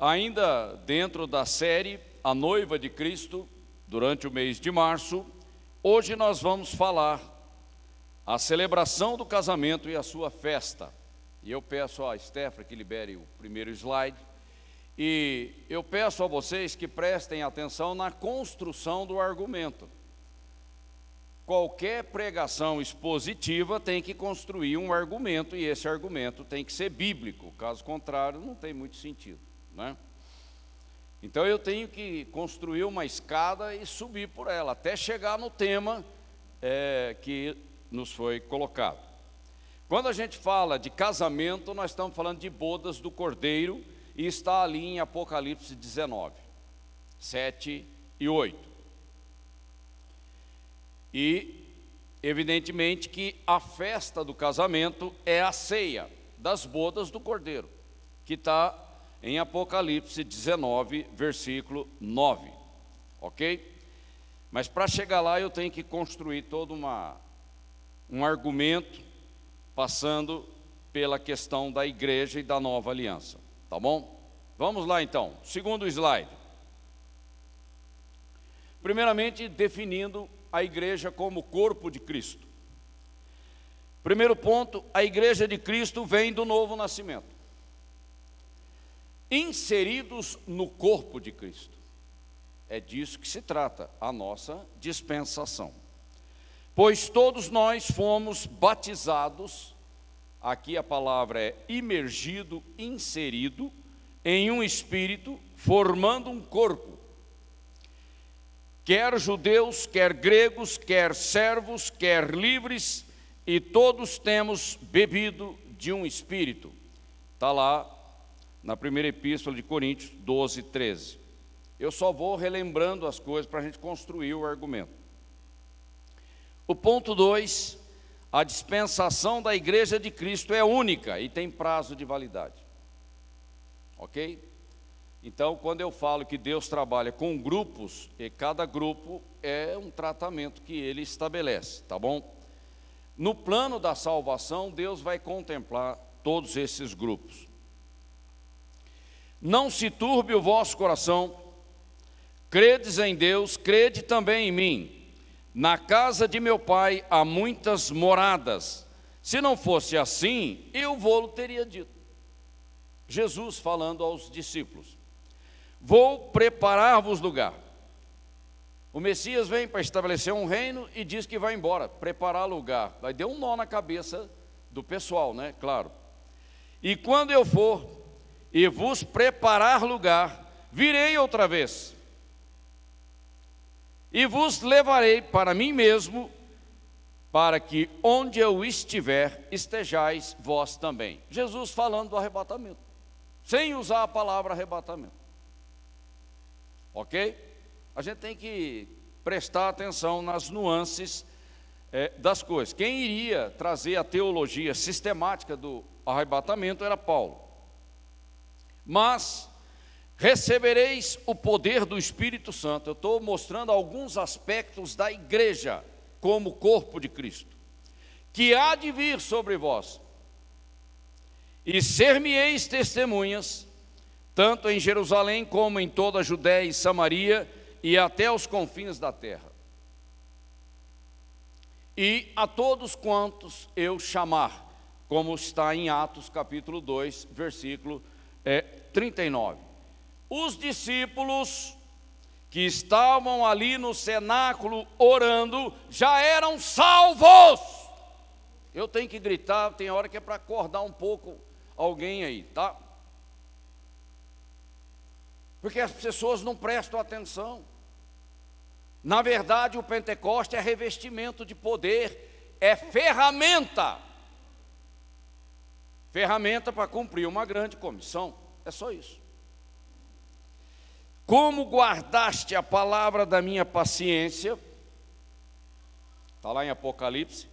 Ainda dentro da série A Noiva de Cristo, durante o mês de março, hoje nós vamos falar a celebração do casamento e a sua festa. E eu peço a Stephanie que libere o primeiro slide. E eu peço a vocês que prestem atenção na construção do argumento. Qualquer pregação expositiva tem que construir um argumento, e esse argumento tem que ser bíblico, caso contrário não tem muito sentido, né? Então eu tenho que construir uma escada e subir por ela, até chegar no tema que nos foi colocado. Quando a gente fala de casamento, nós estamos falando de bodas do Cordeiro, e está ali em Apocalipse 19, 7 e 8. E, evidentemente, que a festa do casamento é a ceia das bodas do Cordeiro, que está em Apocalipse 19, versículo 9, ok? Mas para chegar lá eu tenho que construir todo um argumento, passando pela questão da igreja e da nova aliança, tá bom? Vamos lá então, segundo slide. Primeiramente, definindo a igreja como corpo de Cristo. Primeiro ponto, a igreja de Cristo vem do novo nascimento. Inseridos no corpo de Cristo. É disso que se trata a nossa dispensação. Pois todos nós fomos batizados, aqui a palavra é imergido, inserido, em um espírito, formando um corpo. Quer judeus, quer gregos, quer servos, quer livres, e todos temos bebido de um espírito. Está lá na primeira epístola de Coríntios 12, 13. Eu só vou relembrando as coisas para a gente construir o argumento. O ponto 2, a dispensação da igreja de Cristo é única e tem prazo de validade. Ok? Então, quando eu falo que Deus trabalha com grupos, e cada grupo é um tratamento que Ele estabelece, tá bom? No plano da salvação, Deus vai contemplar todos esses grupos. Não se turbe o vosso coração, credes em Deus, crede também em mim. Na casa de meu Pai há muitas moradas. Se não fosse assim, eu vou-lo teria dito. Jesus falando aos discípulos. Vou preparar-vos lugar. O Messias vem para estabelecer um reino e diz que vai embora, preparar lugar. Vai dar um nó na cabeça do pessoal, né? Claro. E quando eu for e vos preparar lugar, virei outra vez. E vos levarei para mim mesmo, para que onde eu estiver, estejais vós também. Jesus falando do arrebatamento, sem usar a palavra arrebatamento. Ok? A gente tem que prestar atenção nas nuances das coisas. Quem iria trazer a teologia sistemática do arrebatamento era Paulo. Mas recebereis o poder do Espírito Santo. Eu estou mostrando alguns aspectos da igreja como corpo de Cristo, que há de vir sobre vós, e ser-me-eis testemunhas, tanto em Jerusalém como em toda a Judéia e Samaria e até os confins da terra. E a todos quantos eu chamar, como está em Atos capítulo 2, versículo 39. Os discípulos que estavam ali no cenáculo orando, já eram salvos. Eu tenho que gritar, tem hora que é para acordar um pouco alguém aí, tá? Porque as pessoas não prestam atenção. Na verdade, o Pentecoste é revestimento de poder, é ferramenta. Ferramenta para cumprir uma grande comissão, é só isso. Como guardaste a palavra da minha paciência, está lá em Apocalipse,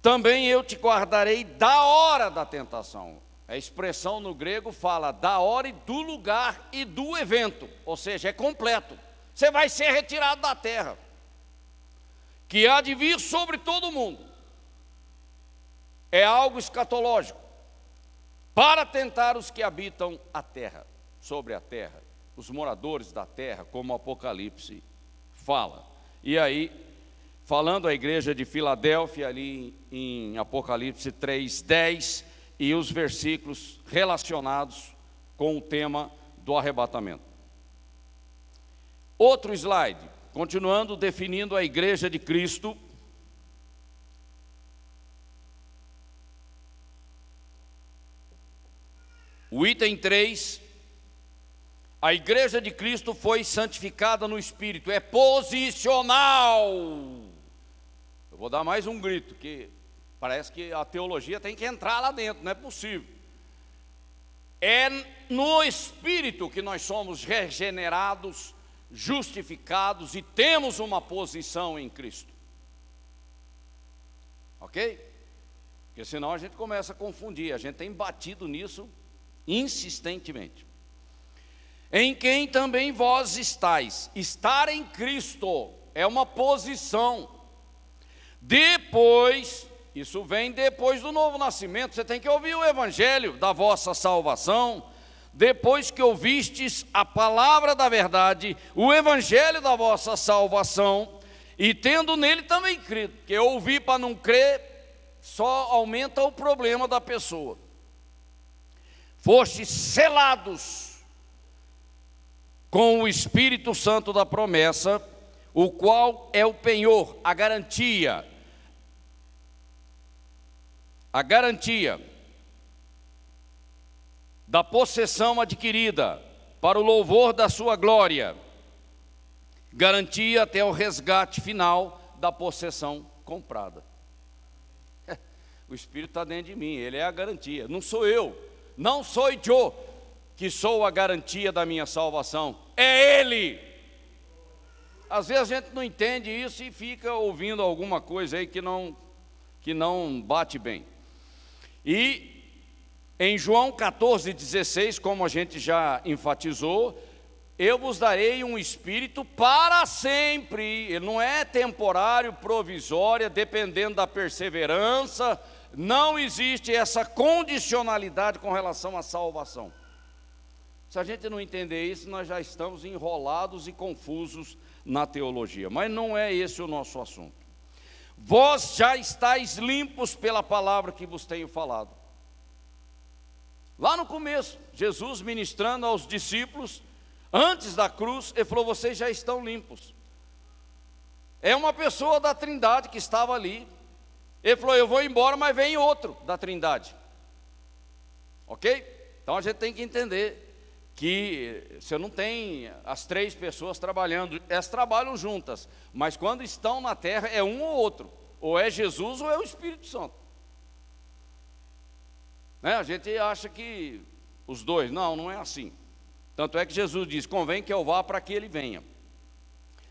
também eu te guardarei da hora da tentação. A expressão no grego fala da hora e do lugar e do evento, ou seja, é completo. Você vai ser retirado da terra, que há de vir sobre todo mundo. É algo escatológico, para tentar os que habitam a terra. sobre a terra, os moradores da terra, como o Apocalipse fala. E aí, falando a igreja de Filadélfia, ali em Apocalipse 3:10, e os versículos relacionados com o tema do arrebatamento. Outro slide, continuando definindo a igreja de Cristo. O item 3, a igreja de Cristo foi santificada no Espírito, é posicional. Eu vou dar mais um grito, que parece que a teologia tem que entrar lá dentro, não é possível. É no Espírito que nós somos regenerados, justificados e temos uma posição em Cristo. Ok? Porque senão a gente começa a confundir, a gente tem batido nisso insistentemente. Em quem também vós estáis. Estar em Cristo é uma posição. Depois, isso vem depois do novo nascimento, você tem que ouvir o evangelho da vossa salvação. Depois que ouvistes a palavra da verdade, o evangelho da vossa salvação, e tendo nele também crido. Porque ouvir para não crer só aumenta o problema da pessoa. Fostes selados com o Espírito Santo da promessa, o qual é o penhor, a garantia da possessão adquirida para o louvor da sua glória, garantia até o resgate final da possessão comprada. O Espírito está dentro de mim, ele é a garantia, não sou eu. Não sou eu que sou a garantia da minha salvação, é Ele. Às vezes a gente não entende isso e fica ouvindo alguma coisa aí que não bate bem. E em João 14:16, como a gente já enfatizou, eu vos darei um Espírito para sempre. Ele não é temporário, provisório, dependendo da perseverança. Não existe essa condicionalidade com relação à salvação. Se a gente não entender isso, nós já estamos enrolados e confusos na teologia. Mas não é esse o nosso assunto. Vós já estáis limpos pela palavra que vos tenho falado. Lá no começo, Jesus ministrando aos discípulos, antes da cruz, ele falou: vocês já estão limpos. É uma pessoa da Trindade que estava ali. Ele falou: eu vou embora, mas vem outro da Trindade. Ok? Então a gente tem que entender que você não tem as três pessoas trabalhando, elas trabalham juntas, mas quando estão na terra é um ou outro, ou é Jesus ou é o Espírito Santo. Né? A gente acha que os dois, não é assim. Tanto é que Jesus diz: convém que eu vá para que ele venha.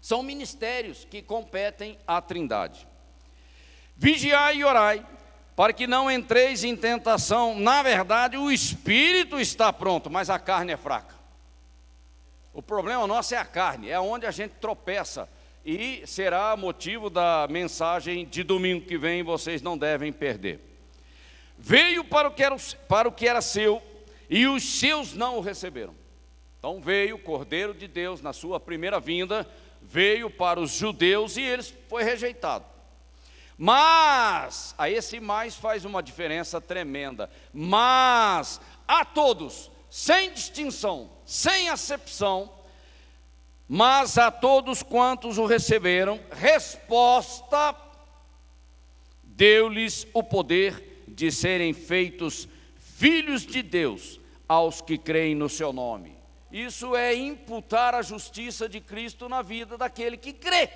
São ministérios que competem à Trindade. Vigiai e orai, para que não entreis em tentação. Na verdade, o espírito está pronto, mas a carne é fraca. O problema nosso é a carne, é onde a gente tropeça. E será motivo da mensagem de domingo que vem, vocês não devem perder. Veio para o que era seu, e os seus não o receberam. Então veio o Cordeiro de Deus na sua primeira vinda, veio para os judeus e eles foi rejeitado. Mas, a esse mais faz uma diferença tremenda. Mas a todos, sem distinção, sem acepção, mas a todos quantos o receberam, resposta, deu-lhes o poder de serem feitos filhos de Deus aos que creem no seu nome. Isso é imputar a justiça de Cristo na vida daquele que crê.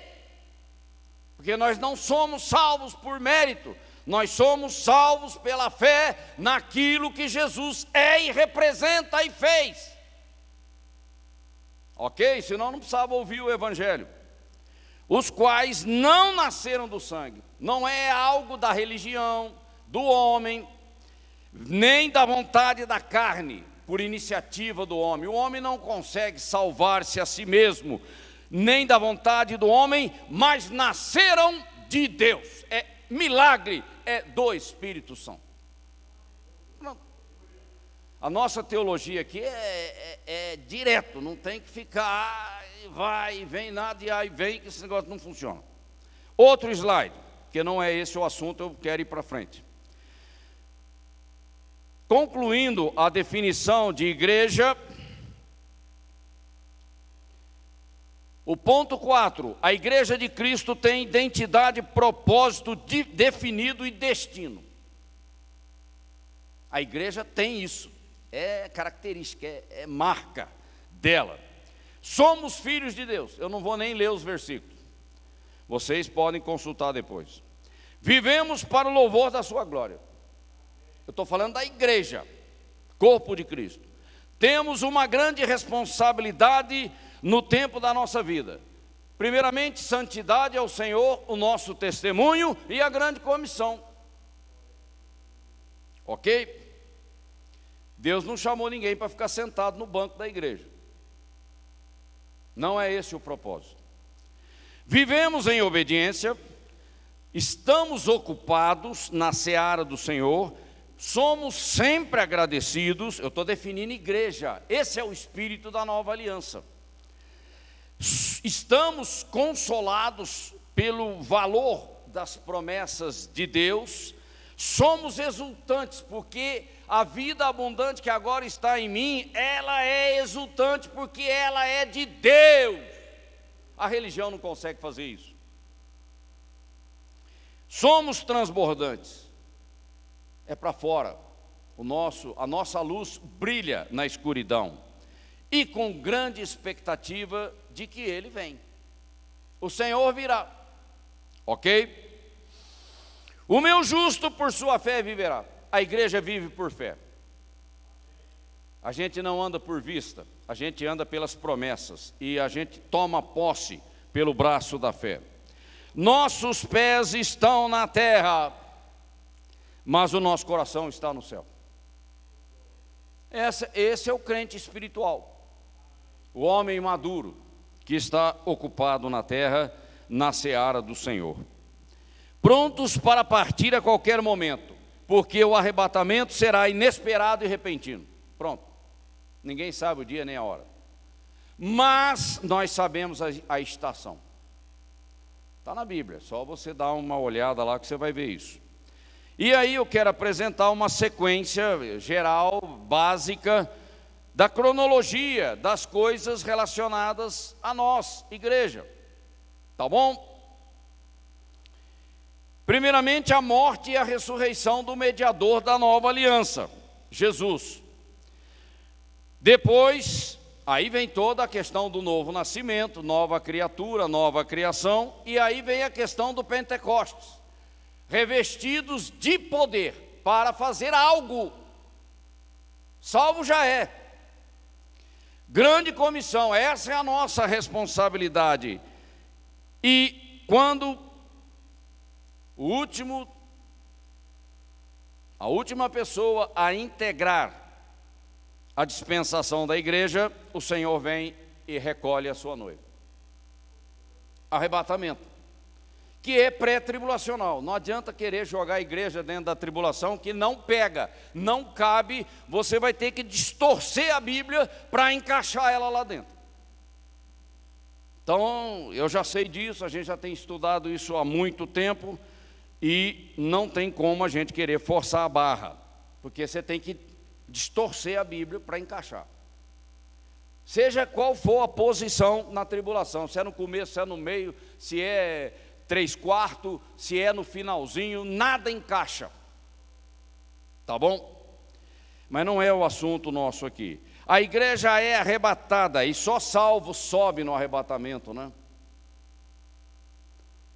Porque nós não somos salvos por mérito, nós somos salvos pela fé naquilo que Jesus é e representa e fez. Ok? Senão não precisava ouvir o Evangelho. Os quais não nasceram do sangue, não é algo da religião, do homem, nem da vontade da carne, por iniciativa do homem. O homem não consegue salvar-se a si mesmo, nem da vontade do homem, mas nasceram de Deus. É milagre, é do Espírito Santo. A nossa teologia aqui é é direto, não tem que ficar, vai e vem nada, e aí vem, que esse negócio não funciona. Outro slide, que não é esse o assunto, eu quero ir para frente. Concluindo a definição de igreja, o ponto 4, a igreja de Cristo tem identidade, propósito definido e destino. A igreja tem isso, é característica, é marca dela. Somos filhos de Deus, eu não vou nem ler os versículos, vocês podem consultar depois. Vivemos para o louvor da sua glória. Eu estou falando da igreja, corpo de Cristo. Temos uma grande responsabilidade no tempo da nossa vida. Primeiramente, santidade ao Senhor, o nosso testemunho e a grande comissão. Ok? Deus não chamou ninguém para ficar sentado no banco da igreja. Não é esse o propósito. Vivemos em obediência, estamos ocupados na seara do Senhor, somos sempre agradecidos. Eu estou definindo igreja, esse é o espírito da nova aliança. Estamos consolados pelo valor das promessas de Deus, somos exultantes, porque a vida abundante que agora está em mim, ela é exultante, porque ela é de Deus. A religião não consegue fazer isso. Somos transbordantes, é para fora, a nossa luz brilha na escuridão, e com grande expectativa de que Ele vem. O Senhor virá, ok? O meu justo por sua fé viverá. A igreja vive por fé. A gente não anda por vista, a gente anda pelas promessas, e a gente toma posse pelo braço da fé. Nossos pés estão na terra, mas o nosso coração está no céu. Esse é o crente espiritual, o homem maduro, que está ocupado na terra, na seara do Senhor. Prontos para partir a qualquer momento, porque o arrebatamento será inesperado e repentino. Pronto, ninguém sabe o dia nem a hora, mas nós sabemos a estação. Está na Bíblia, só você dar uma olhada lá que você vai ver isso. E aí eu quero apresentar uma sequência geral, básica, da cronologia das coisas relacionadas a nós, igreja. Tá bom? Primeiramente, a morte e a ressurreição do mediador da nova aliança, Jesus. Depois, aí vem toda a questão do novo nascimento, nova criatura, nova criação, e aí vem a questão do Pentecostes, revestidos de poder para fazer algo. Salvo já é. Grande comissão, essa é a nossa responsabilidade. E quando a última pessoa a integrar a dispensação da igreja, o Senhor vem e recolhe a sua noiva. Arrebatamento, que é pré-tribulacional. Não adianta querer jogar a igreja dentro da tribulação, que não pega, não cabe. Você vai ter que distorcer a Bíblia para encaixar ela lá dentro. Então, eu já sei disso, a gente já tem estudado isso há muito tempo, e não tem como a gente querer forçar a barra, porque você tem que distorcer a Bíblia para encaixar. Seja qual for a posição na tribulação, se é no começo, se é no meio, se é 3/4, se é no finalzinho, nada encaixa. Tá bom? Mas não é o assunto nosso aqui. A igreja é arrebatada, e só salvo sobe no arrebatamento, né?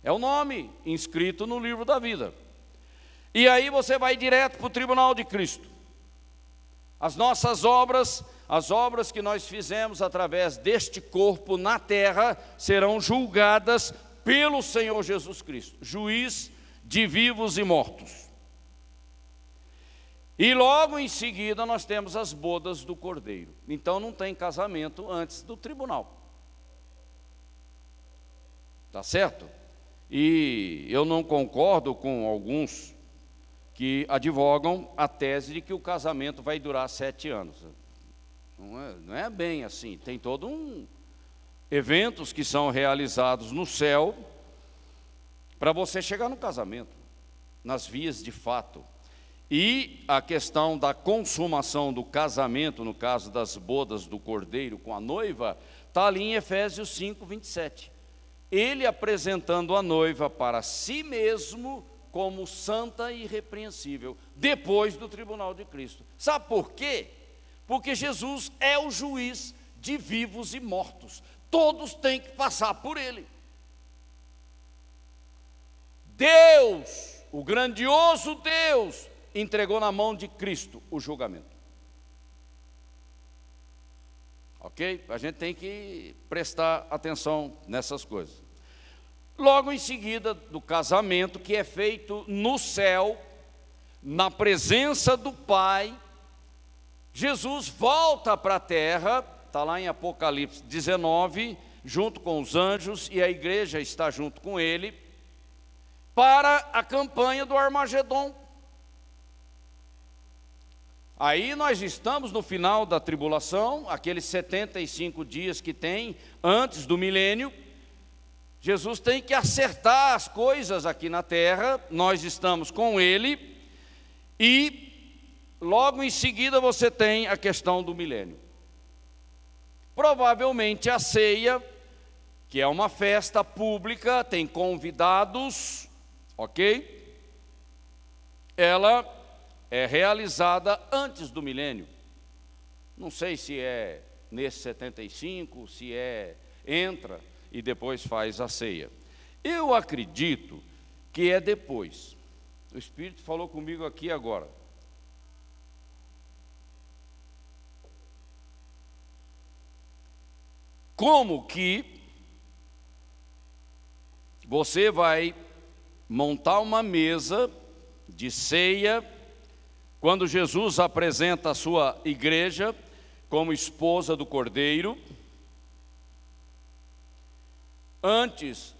É o nome inscrito no livro da vida. E aí você vai direto para o tribunal de Cristo. As nossas obras, as obras que nós fizemos através deste corpo na terra, serão julgadas pelo Senhor Jesus Cristo, juiz de vivos e mortos. E logo em seguida nós temos as bodas do Cordeiro. Então não tem casamento antes do tribunal. Tá certo? E eu não concordo com alguns que advogam a tese de que o casamento vai durar 7 anos. Não é? não é bem assim. Tem todo eventos que são realizados no céu para você chegar no casamento, nas vias de fato. E a questão da consumação do casamento, no caso das bodas do cordeiro com a noiva, está ali em Efésios 5, 27. Ele apresentando a noiva para si mesmo como santa e irrepreensível, depois do tribunal de Cristo. Sabe por quê? Porque Jesus é o juiz de vivos e mortos. Todos têm que passar por ele. Deus, o grandioso Deus, entregou na mão de Cristo o julgamento. Ok? A gente tem que prestar atenção nessas coisas. Logo em seguida do casamento, que é feito no céu, na presença do Pai, Jesus volta para a terra, está lá em Apocalipse 19, junto com os anjos, e a igreja está junto com ele, para a campanha do Armagedon. Aí nós estamos no final da tribulação, aqueles 75 dias que tem antes do milênio. Jesus tem que acertar as coisas aqui na terra, nós estamos com ele, e logo em seguida você tem a questão do milênio. Provavelmente a ceia, que é uma festa pública, tem convidados, ok? Ela é realizada antes do milênio. Não sei se é nesse 75, se entra e depois faz a ceia. Eu acredito que é depois. O Espírito falou comigo aqui agora. Como que você vai montar uma mesa de ceia quando Jesus apresenta a sua igreja como esposa do Cordeiro, antes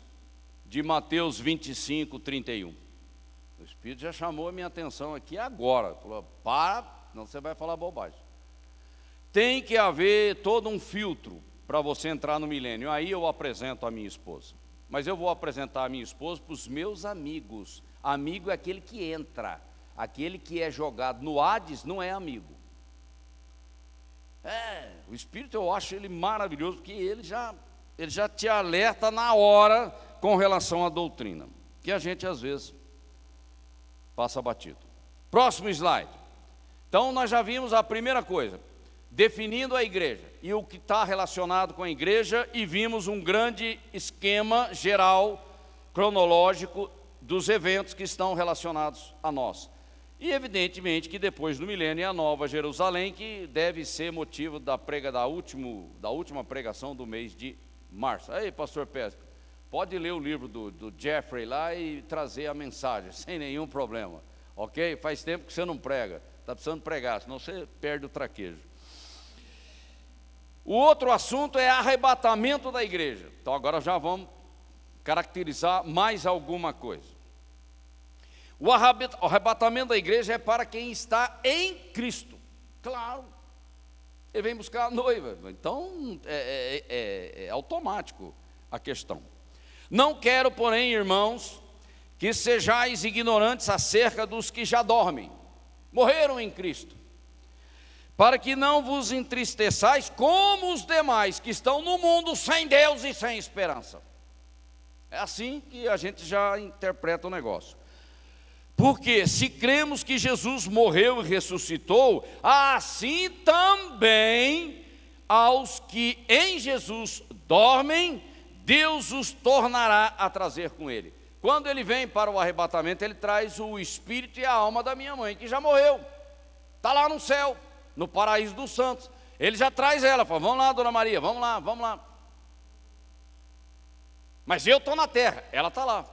de Mateus 25, 31. O Espírito já chamou a minha atenção aqui agora. Falou, para, não você vai falar bobagem. Tem que haver todo um filtro para você entrar no milênio. Aí eu apresento a minha esposa. Mas eu vou apresentar a minha esposa para os meus amigos. Amigo é aquele que entra. Aquele que é jogado no Hades não é amigo. O Espírito, eu acho ele maravilhoso, porque ele já te alerta na hora com relação à doutrina, que a gente às vezes passa batido. Próximo slide. Então nós já vimos a primeira coisa, definindo a igreja e o que está relacionado com a igreja, e vimos um grande esquema geral, cronológico, dos eventos que estão relacionados a nós. E evidentemente que depois do milênio é a Nova Jerusalém, que deve ser motivo da última pregação do mês de março. Aí, pastor Pesca, pode ler o livro do Jeffrey lá e trazer a mensagem, sem nenhum problema, ok? Faz tempo que você não prega, está precisando pregar, senão você perde o traquejo. O outro assunto é arrebatamento da igreja. Então agora já vamos caracterizar mais alguma coisa. O arrebatamento da igreja é para quem está em Cristo. Claro, ele vem buscar a noiva, então é automático a questão. Não quero, porém, irmãos, que sejais ignorantes acerca dos que já dormem, morreram em Cristo, para que não vos entristeçais como os demais que estão no mundo sem Deus e sem esperança. É assim que a gente já interpreta o negócio. Porque se cremos que Jesus morreu e ressuscitou, assim também aos que em Jesus dormem, Deus os tornará a trazer com ele. Quando ele vem para o arrebatamento, ele traz o espírito e a alma da minha mãe, que já morreu, está lá no céu, no paraíso dos santos. Ele já traz ela, fala, vamos lá, dona Maria, vamos lá, vamos lá. Mas eu estou na terra, ela está lá.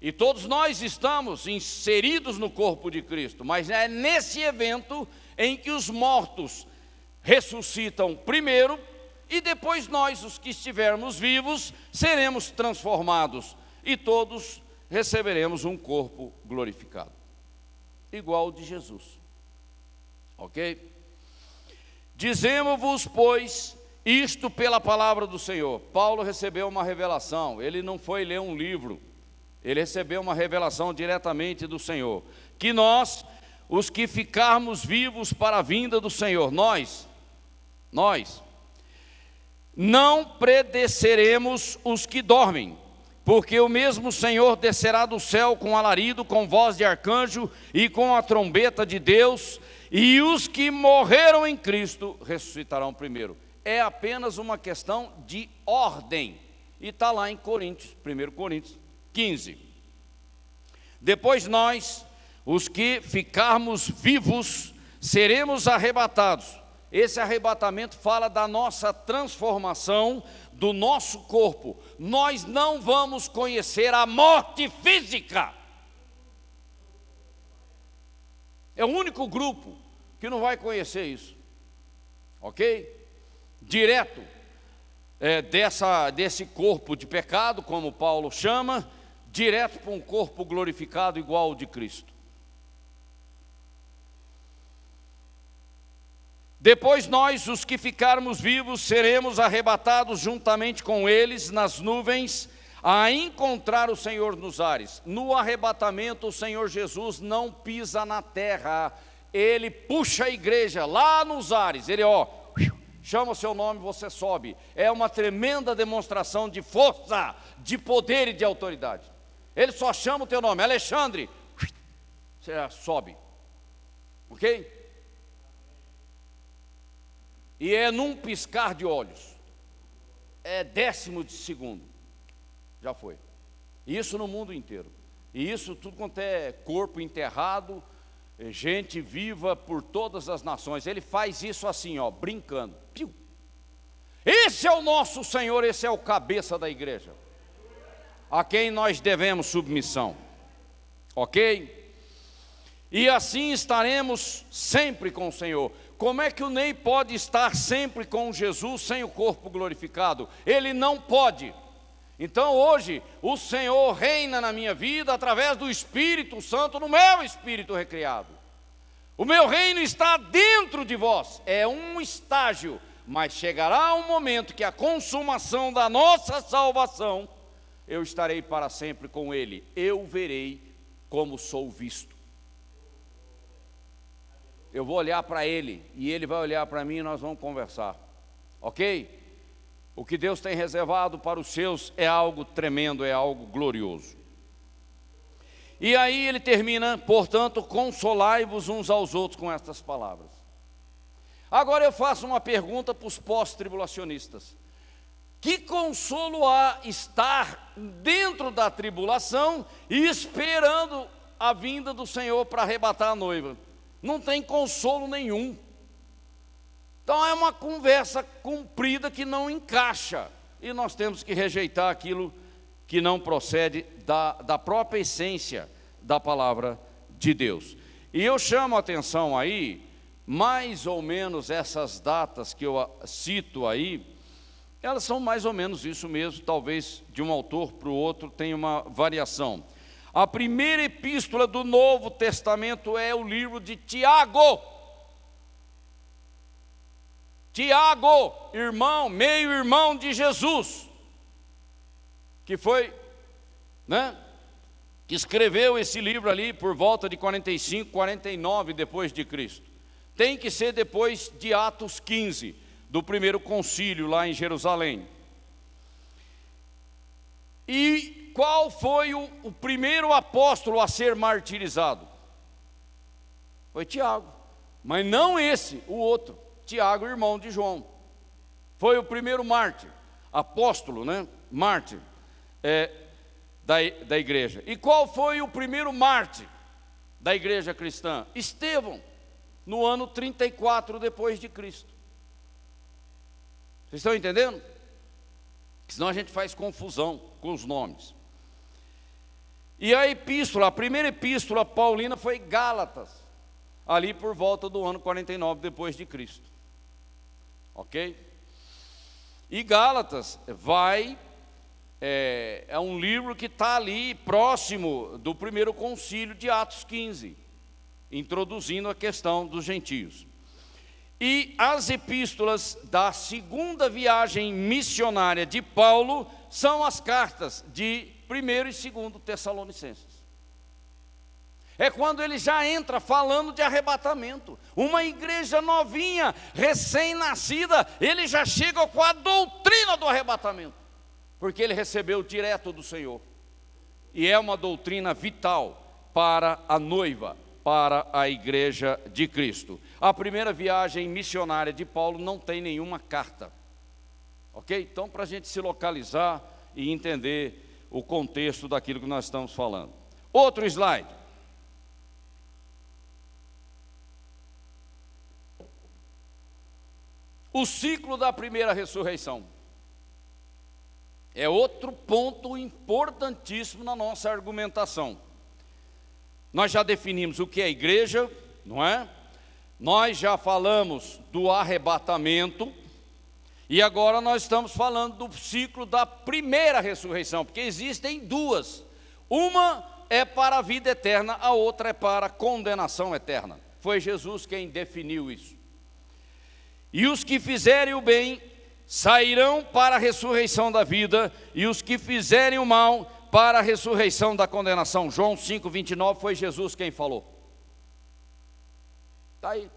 E todos nós estamos inseridos no corpo de Cristo, mas é nesse evento em que os mortos ressuscitam primeiro, e depois nós, os que estivermos vivos, seremos transformados, e todos receberemos um corpo glorificado, igual ao de Jesus, ok? Dizemos-vos, pois, isto pela palavra do Senhor. Paulo recebeu uma revelação, ele não foi ler um livro, ele recebeu uma revelação diretamente do Senhor, que nós, os que ficarmos vivos para a vinda do Senhor, nós, não predeceremus os que dormem, porque o mesmo Senhor descerá do céu com alarido, com voz de arcanjo e com a trombeta de Deus, e os que morreram em Cristo ressuscitarão primeiro. É apenas uma questão de ordem, e está lá em Coríntios, 1 Coríntios 15. Depois nós, os que ficarmos vivos, seremos arrebatados. Esse arrebatamento fala da nossa transformação do nosso corpo. Nós não vamos conhecer a morte física. É o único grupo que não vai conhecer isso, ok? Direto desse corpo de pecado, como Paulo chama, direto para um corpo glorificado igual ao de Cristo. Depois nós, os que ficarmos vivos, seremos arrebatados juntamente com eles nas nuvens, a encontrar o Senhor nos ares. No arrebatamento, o Senhor Jesus não pisa na terra, Ele puxa a igreja lá nos ares, Ele chama o seu nome, você sobe. É uma tremenda demonstração de força, de poder e de autoridade. Ele só chama o teu nome, Alexandre, você sobe, ok? E é num piscar de olhos, é décimo de segundo, já foi. Isso no mundo inteiro, e isso tudo quanto é corpo enterrado, gente viva por todas as nações. Ele faz isso assim, brincando. Piu. Esse é o nosso Senhor, esse é o cabeça da igreja, a quem nós devemos submissão, ok? E assim estaremos sempre com o Senhor. Como é que o Ney pode estar sempre com Jesus sem o corpo glorificado? Ele não pode. Então hoje o Senhor reina na minha vida através do Espírito Santo, no meu espírito recriado. O meu reino está dentro de vós, é um estágio, mas chegará um momento que a consumação da nossa salvação, eu estarei para sempre com Ele, eu verei como sou visto. Eu vou olhar para Ele, e Ele vai olhar para mim, e nós vamos conversar, ok? O que Deus tem reservado para os seus é algo tremendo, é algo glorioso. E aí ele termina, portanto, consolai-vos uns aos outros com estas palavras. Agora eu faço uma pergunta para os pós-tribulacionistas. Que consolo há estar dentro da tribulação e esperando a vinda do Senhor para arrebatar a noiva? Não tem consolo nenhum. Então é uma conversa comprida que não encaixa, e nós temos que rejeitar aquilo que não procede da própria essência da palavra de Deus. E eu chamo a atenção aí, mais ou menos essas datas que eu cito aí, elas são mais ou menos isso mesmo, talvez de um autor para o outro tenha uma variação. A primeira epístola do Novo Testamento é o livro de Tiago. Tiago, irmão, meio-irmão de Jesus, que foi, que escreveu esse livro ali por volta de 45, 49 depois de Cristo. Tem que ser depois de Atos 15, do primeiro concílio lá em Jerusalém. E qual foi o primeiro apóstolo a ser martirizado? Foi Tiago, mas não esse, o outro. Tiago, irmão de João, foi o primeiro mártir, apóstolo, mártir da igreja. E qual foi o primeiro mártir da igreja cristã? Estevão, no ano 34 depois de Cristo. Vocês estão entendendo? Senão a gente faz confusão com os nomes. E a primeira epístola paulina foi Gálatas, ali por volta do ano 49 depois de Cristo. Ok? E Gálatas é um livro que está ali próximo do primeiro concílio de Atos 15, introduzindo a questão dos gentios. E as epístolas da segunda viagem missionária de Paulo são as cartas de 1º e 2º Tessalonicenses. É quando ele já entra falando de arrebatamento. Uma igreja novinha, recém-nascida, ele já chega com a doutrina do arrebatamento, porque ele recebeu direto do Senhor. E é uma doutrina vital para a noiva, para a igreja de Cristo. A primeira viagem missionária de Paulo não tem nenhuma carta. Ok? Então, para a gente se localizar e entender o contexto daquilo que nós estamos falando. Outro slide. O ciclo da primeira ressurreição é outro ponto importantíssimo na nossa argumentação. Nós já definimos o que é igreja, não é? Nós já falamos do arrebatamento, e agora nós estamos falando do ciclo da primeira ressurreição, porque existem duas. Uma é para a vida eterna, a outra é para a condenação eterna. Foi Jesus quem definiu isso. E os que fizerem o bem sairão para a ressurreição da vida, e os que fizerem o mal para a ressurreição da condenação. João 5:29 foi Jesus quem falou. Está aí,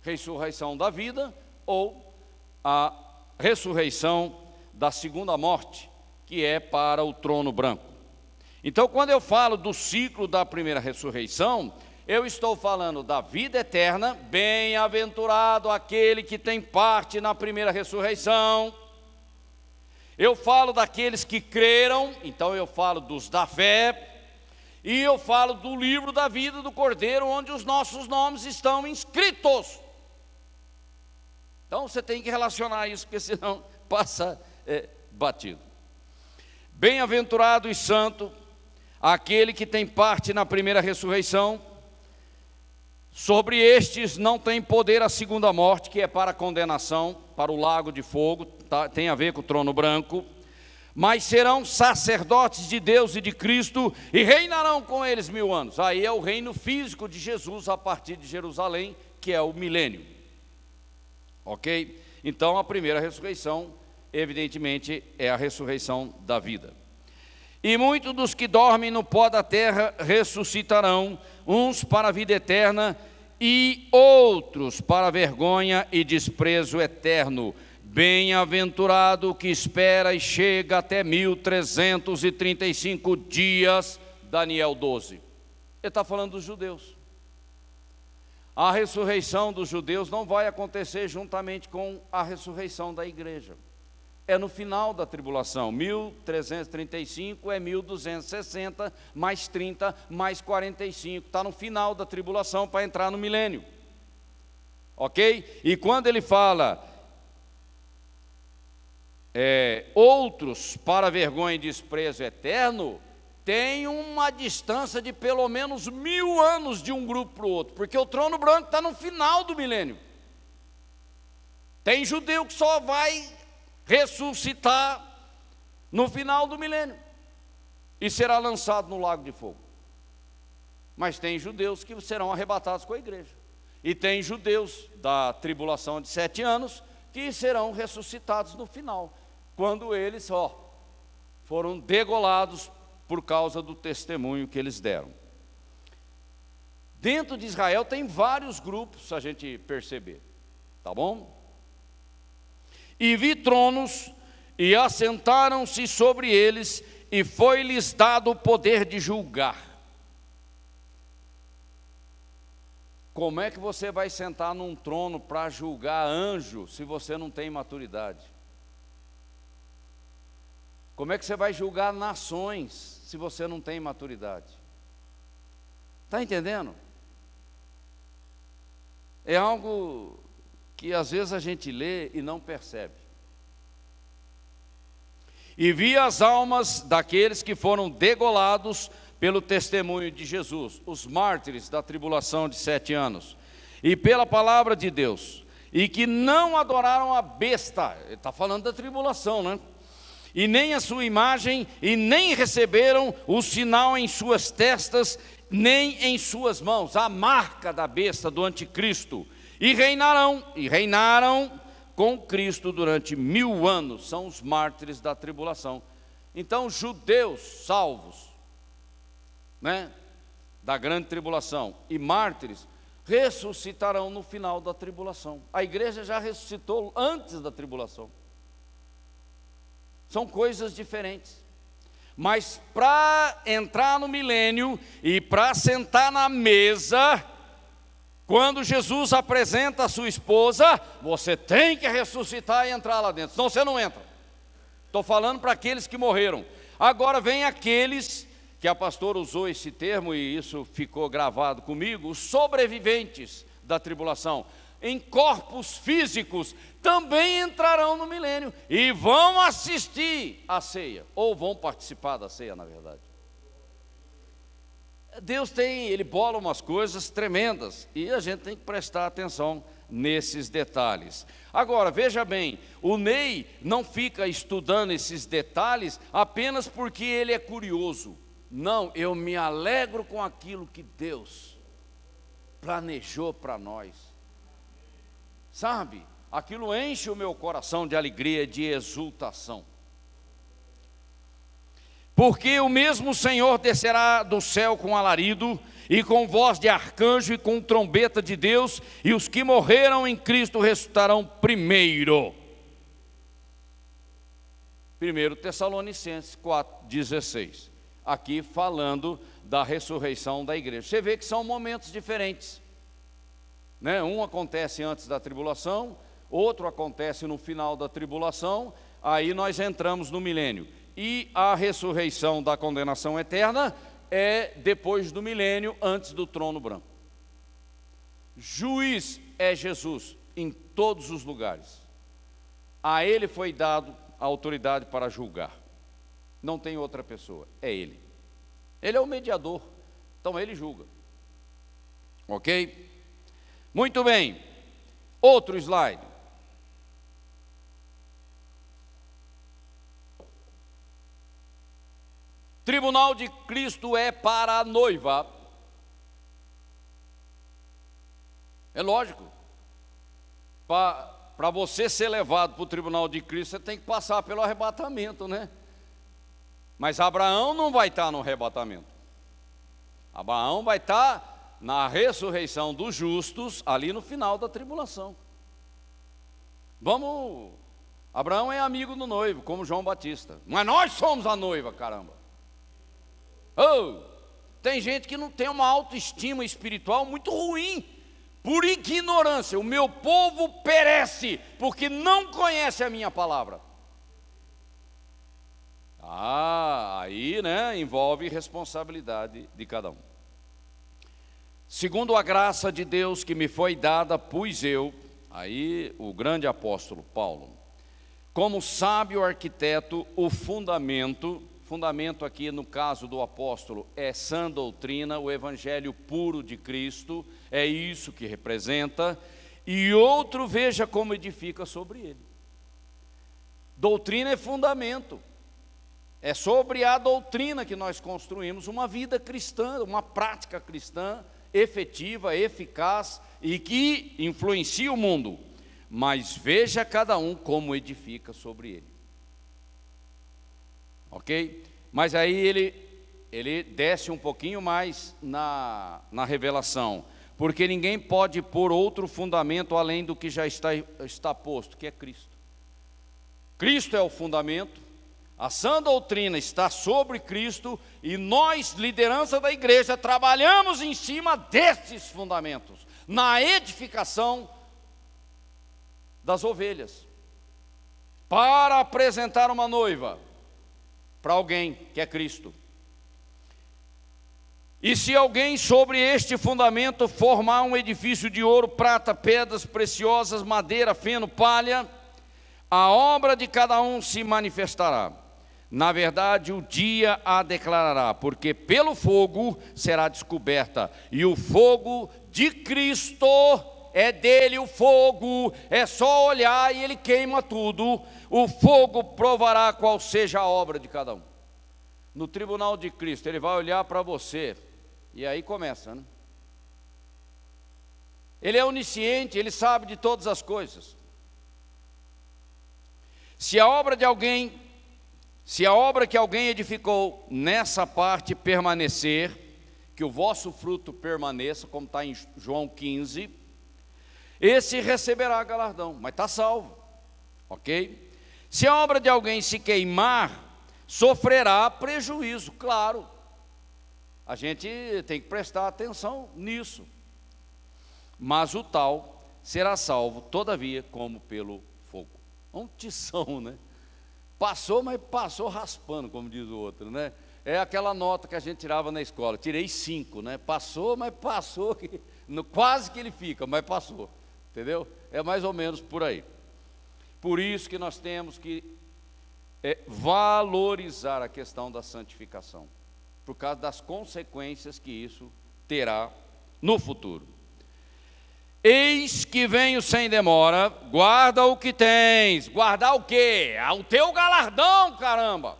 ressurreição da vida ou a ressurreição da segunda morte, que é para o trono branco. Então, quando eu falo do ciclo da primeira ressurreição, eu estou falando da vida eterna, bem-aventurado aquele que tem parte na primeira ressurreição. Eu falo daqueles que creram, então eu falo dos da fé, e eu falo do livro da vida do Cordeiro, onde os nossos nomes estão inscritos. Então você tem que relacionar isso, porque senão passa batido. Bem-aventurado e santo aquele que tem parte na primeira ressurreição. Sobre estes não tem poder a segunda morte, que é para a condenação, para o lago de fogo, tem a ver com o trono branco. Mas serão sacerdotes de Deus e de Cristo, e reinarão com eles 1000 anos. Aí é o reino físico de Jesus a partir de Jerusalém, que é o milênio. Ok? Então a primeira ressurreição, evidentemente, é a ressurreição da vida. E muitos dos que dormem no pó da terra ressuscitarão, uns para a vida eterna e outros para a vergonha e desprezo eterno. Bem-aventurado que espera e chega até 1335 dias, Daniel 12. Ele está falando dos judeus. A ressurreição dos judeus não vai acontecer juntamente com a ressurreição da igreja. É no final da tribulação. 1335 é 1260, mais 30, mais 45. Está no final da tribulação para entrar no milênio. Ok? E quando ele fala outros para vergonha e desprezo eterno, tem uma distância de pelo menos 1000 anos de um grupo para o outro, porque o trono branco está no final do milênio. Tem judeu que só vai ressuscitar no final do milênio e será lançado no lago de fogo. Mas tem judeus que serão arrebatados com a igreja, e tem judeus da tribulação de 7 anos que serão ressuscitados no final, quando eles foram degolados por causa do testemunho que eles deram. Dentro de Israel tem vários grupos, se a gente perceber, tá bom? E vi tronos, e assentaram-se sobre eles, e foi-lhes dado o poder de julgar. Como é que você vai sentar num trono para julgar anjo, se você não tem maturidade? Como é que você vai julgar nações, se você não tem maturidade? Está entendendo? É algo que às vezes a gente lê e não percebe. E vi as almas daqueles que foram degolados pelo testemunho de Jesus, os mártires da tribulação de 7 anos, e pela palavra de Deus, e que não adoraram a besta, ele está falando da tribulação, né? E nem a sua imagem, e nem receberam o sinal em suas testas, nem em suas mãos, a marca da besta do anticristo. e reinaram com Cristo durante 1000 anos. São os mártires da tribulação. Então, judeus salvos, né, da grande tribulação, e mártires ressuscitarão no final da tribulação. A igreja já ressuscitou antes da tribulação. São coisas diferentes. Mas para entrar no milênio e para sentar na mesa, quando Jesus apresenta a sua esposa, você tem que ressuscitar e entrar lá dentro, senão você não entra. Estou falando para aqueles que morreram. Agora vem aqueles, que a pastora usou esse termo e isso ficou gravado comigo, os sobreviventes da tribulação, em corpos físicos, também entrarão no milênio e vão assistir à ceia, ou vão participar da ceia, na verdade. Deus ele bola umas coisas tremendas e a gente tem que prestar atenção nesses detalhes. Agora, veja bem, o Ney não fica estudando esses detalhes apenas porque ele é curioso. Não, eu me alegro com aquilo que Deus planejou para nós. Sabe, aquilo enche o meu coração de alegria, de exultação. Porque o mesmo Senhor descerá do céu com alarido, e com voz de arcanjo, e com trombeta de Deus, e os que morreram em Cristo ressuscitarão primeiro. 1 Tessalonicenses 4,16. Aqui falando da ressurreição da igreja. Você vê que são momentos diferentes, né? Um acontece antes da tribulação, outro acontece no final da tribulação, aí nós entramos no milênio. E a ressurreição da condenação eterna é depois do milênio, antes do trono branco. Juiz é Jesus em todos os lugares. A ele foi dado a autoridade para julgar. Não tem outra pessoa, é ele. Ele é o mediador, então ele julga. Ok? Muito bem. Outro slide. Tribunal de Cristo é para a noiva. É lógico. Para você ser levado para o tribunal de Cristo, você tem que passar pelo arrebatamento, né? Mas Abraão não vai estar no arrebatamento. Abraão vai estar na ressurreição dos justos, ali no final da tribulação. Abraão é amigo do noivo, como João Batista. Mas nós somos a noiva, caramba. Tem gente que não tem uma autoestima espiritual muito ruim, por ignorância. O meu povo perece, porque não conhece a minha palavra. Aí, né, envolve responsabilidade de cada um. Segundo a graça de Deus que me foi dada, pus eu, aí o grande apóstolo Paulo, como sábio arquiteto, o fundamento aqui no caso do apóstolo é sã doutrina, o evangelho puro de Cristo, é isso que representa, e outro veja como edifica sobre ele. Doutrina é fundamento, é sobre a doutrina que nós construímos uma vida cristã, uma prática cristã, efetiva, eficaz e que influencia o mundo, mas veja cada um como edifica sobre ele. Ok? Mas aí ele desce um pouquinho mais na revelação, porque ninguém pode pôr outro fundamento além do que já está posto, que é Cristo. Cristo é o fundamento, a sã doutrina está sobre Cristo, e nós, liderança da igreja, trabalhamos em cima destes fundamentos, na edificação das ovelhas, para apresentar uma noiva para alguém que é Cristo. E se alguém sobre este fundamento formar um edifício de ouro, prata, pedras preciosas, madeira, feno, palha, a obra de cada um se manifestará. Na verdade, o dia a declarará, porque pelo fogo será descoberta, e o fogo de Cristo, é dele o fogo, é só olhar e ele queima tudo. O fogo provará qual seja a obra de cada um. No tribunal de Cristo, ele vai olhar para você, e aí começa, né? Ele é onisciente, Ele sabe de todas as coisas. Se a obra que alguém edificou nessa parte permanecer, que o vosso fruto permaneça, como está em João 15, esse receberá galardão, mas está salvo, ok? Se a obra de alguém se queimar, sofrerá prejuízo, claro. A gente tem que prestar atenção nisso. Mas o tal será salvo, todavia, como pelo fogo. Um tição, né? Passou, mas passou raspando, como diz o outro, né? É aquela nota que a gente tirava na escola. Tirei 5, né? Passou, mas passou, quase que ele fica, mas passou. Entendeu? É mais ou menos por aí. Por isso que nós temos que valorizar a questão da santificação, por causa das consequências que isso terá no futuro. Eis que venho sem demora, guarda o que tens. Guardar o quê? O teu galardão, caramba.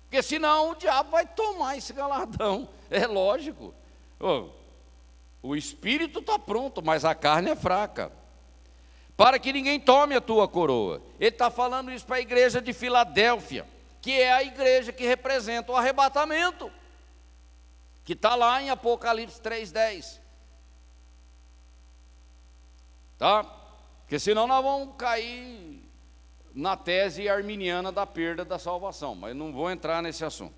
Porque senão o diabo vai tomar esse galardão, é lógico. O espírito está pronto, mas a carne é fraca. Para que ninguém tome a tua coroa. Ele está falando isso para a igreja de Filadélfia, que é a igreja que representa o arrebatamento, que está lá em Apocalipse 3:10. Tá? Porque senão nós vamos cair na tese arminiana da perda da salvação, mas não vou entrar nesse assunto.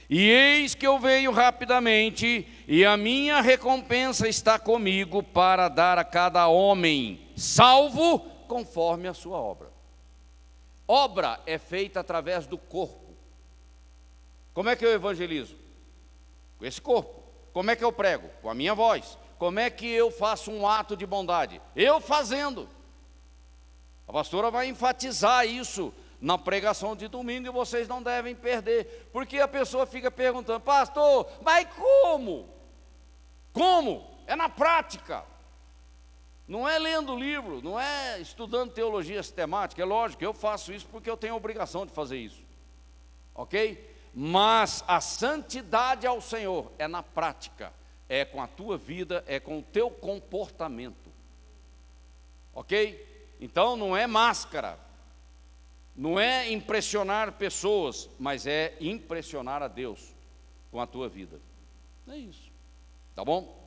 E eis que eu venho rapidamente, e a minha recompensa está comigo para dar a cada homem salvo conforme a sua obra. Obra é feita através do corpo. Como é que eu evangelizo? Com esse corpo. Como é que eu prego? Com a minha voz. Como é que eu faço um ato de bondade? Eu fazendo. A pastora vai enfatizar isso na pregação de domingo e vocês não devem perder, porque a pessoa fica perguntando: pastor, mas como? Como? É na prática. Não é lendo livro, não é estudando teologia sistemática. É lógico, eu faço isso porque eu tenho a obrigação de fazer isso, ok? Mas a santidade ao Senhor é na prática, é com a tua vida, é com o teu comportamento, ok? Então não é máscara, não é impressionar pessoas, mas é impressionar a Deus com a tua vida. É isso, tá bom?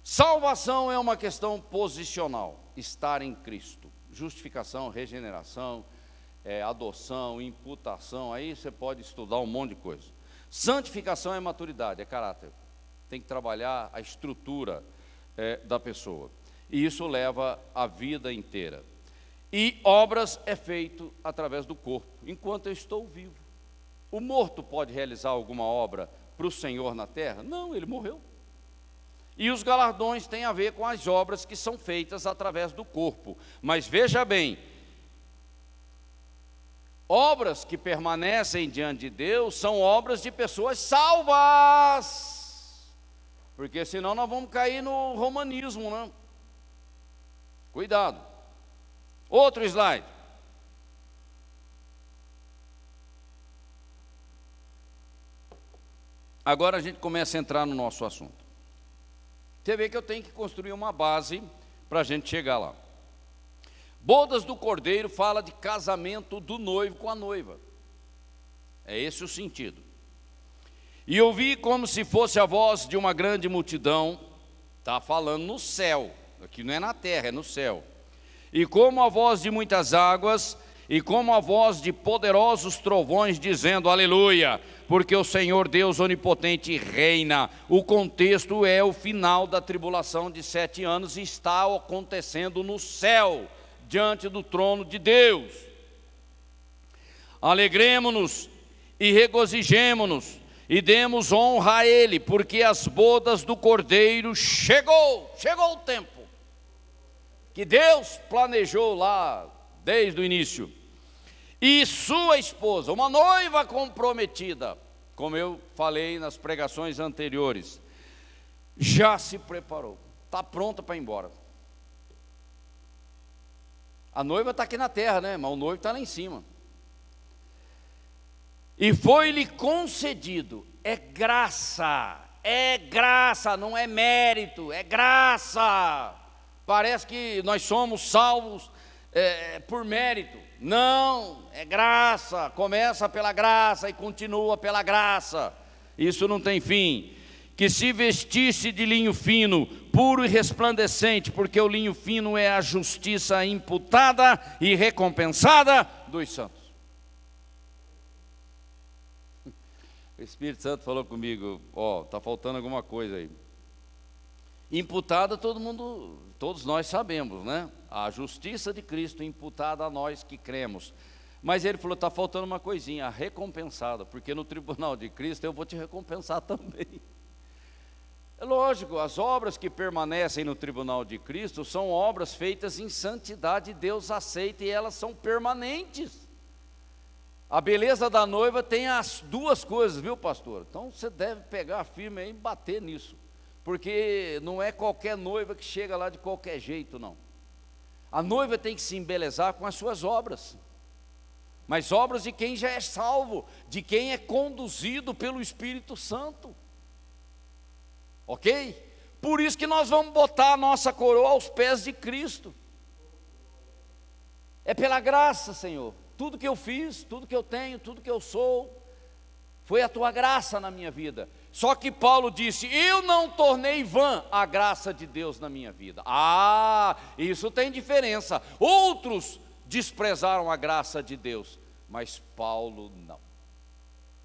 Salvação é uma questão posicional, estar em Cristo. Justificação, regeneração, adoção, imputação, aí você pode estudar um monte de coisa. Santificação é maturidade, é caráter. Tem que trabalhar a estrutura da pessoa. E isso leva a vida inteira. E obras é feito através do corpo, enquanto eu estou vivo. O morto pode realizar alguma obra para o Senhor na terra? Não, ele morreu. E os galardões têm a ver com as obras que são feitas através do corpo. Mas veja bem, obras que permanecem diante de Deus são obras de pessoas salvas. Porque senão nós vamos cair no romanismo, né? Cuidado. Outro slide. Agora a gente começa a entrar no nosso assunto. Você vê que eu tenho que construir uma base para a gente chegar lá. Bodas do Cordeiro fala de casamento do noivo com a noiva. É esse o sentido. E ouvi como se fosse a voz de uma grande multidão, está falando no céu, aqui não é na terra, é no céu. E como a voz de muitas águas, e como a voz de poderosos trovões, dizendo: aleluia, porque o Senhor Deus onipotente reina. O contexto é o final da tribulação de 7 anos, e está acontecendo no céu, diante do trono de Deus. Alegremo-nos e regozijemo-nos, e demos honra a Ele, porque as bodas do Cordeiro chegou o tempo, que Deus planejou lá desde o início. E sua esposa, uma noiva comprometida, como eu falei nas pregações anteriores, já se preparou, está pronta para ir embora. A noiva está aqui na terra, né? Mas o noivo está lá em cima. E foi-lhe concedido, é graça, é graça, não é mérito, é graça. Parece que nós somos salvos por mérito. Não, é graça, começa pela graça e continua pela graça. Isso não tem fim. Que se vestisse de linho fino, puro e resplandecente, porque o linho fino é a justiça imputada e recompensada dos santos. O Espírito Santo falou comigo, está faltando alguma coisa aí. Imputada, todos nós sabemos, né? A justiça de Cristo imputada a nós que cremos. Mas ele falou, está faltando uma coisinha, a recompensada, porque no tribunal de Cristo eu vou te recompensar também. É lógico, as obras que permanecem no tribunal de Cristo são obras feitas em santidade, Deus aceita e elas são permanentes. A beleza da noiva tem as duas coisas, viu, pastor? Então você deve pegar firme aí e bater nisso, porque não é qualquer noiva que chega lá de qualquer jeito, não. A noiva tem que se embelezar com as suas obras, mas obras de quem já é salvo, de quem é conduzido pelo Espírito Santo. Ok? Por isso que nós vamos botar a nossa coroa aos pés de Cristo. É pela graça, Senhor. Tudo que eu fiz, tudo que eu tenho, tudo que eu sou, foi a tua graça na minha vida. Só que Paulo disse, eu não tornei vã a graça de Deus na minha vida. Isso tem diferença. Outros desprezaram a graça de Deus, mas Paulo não.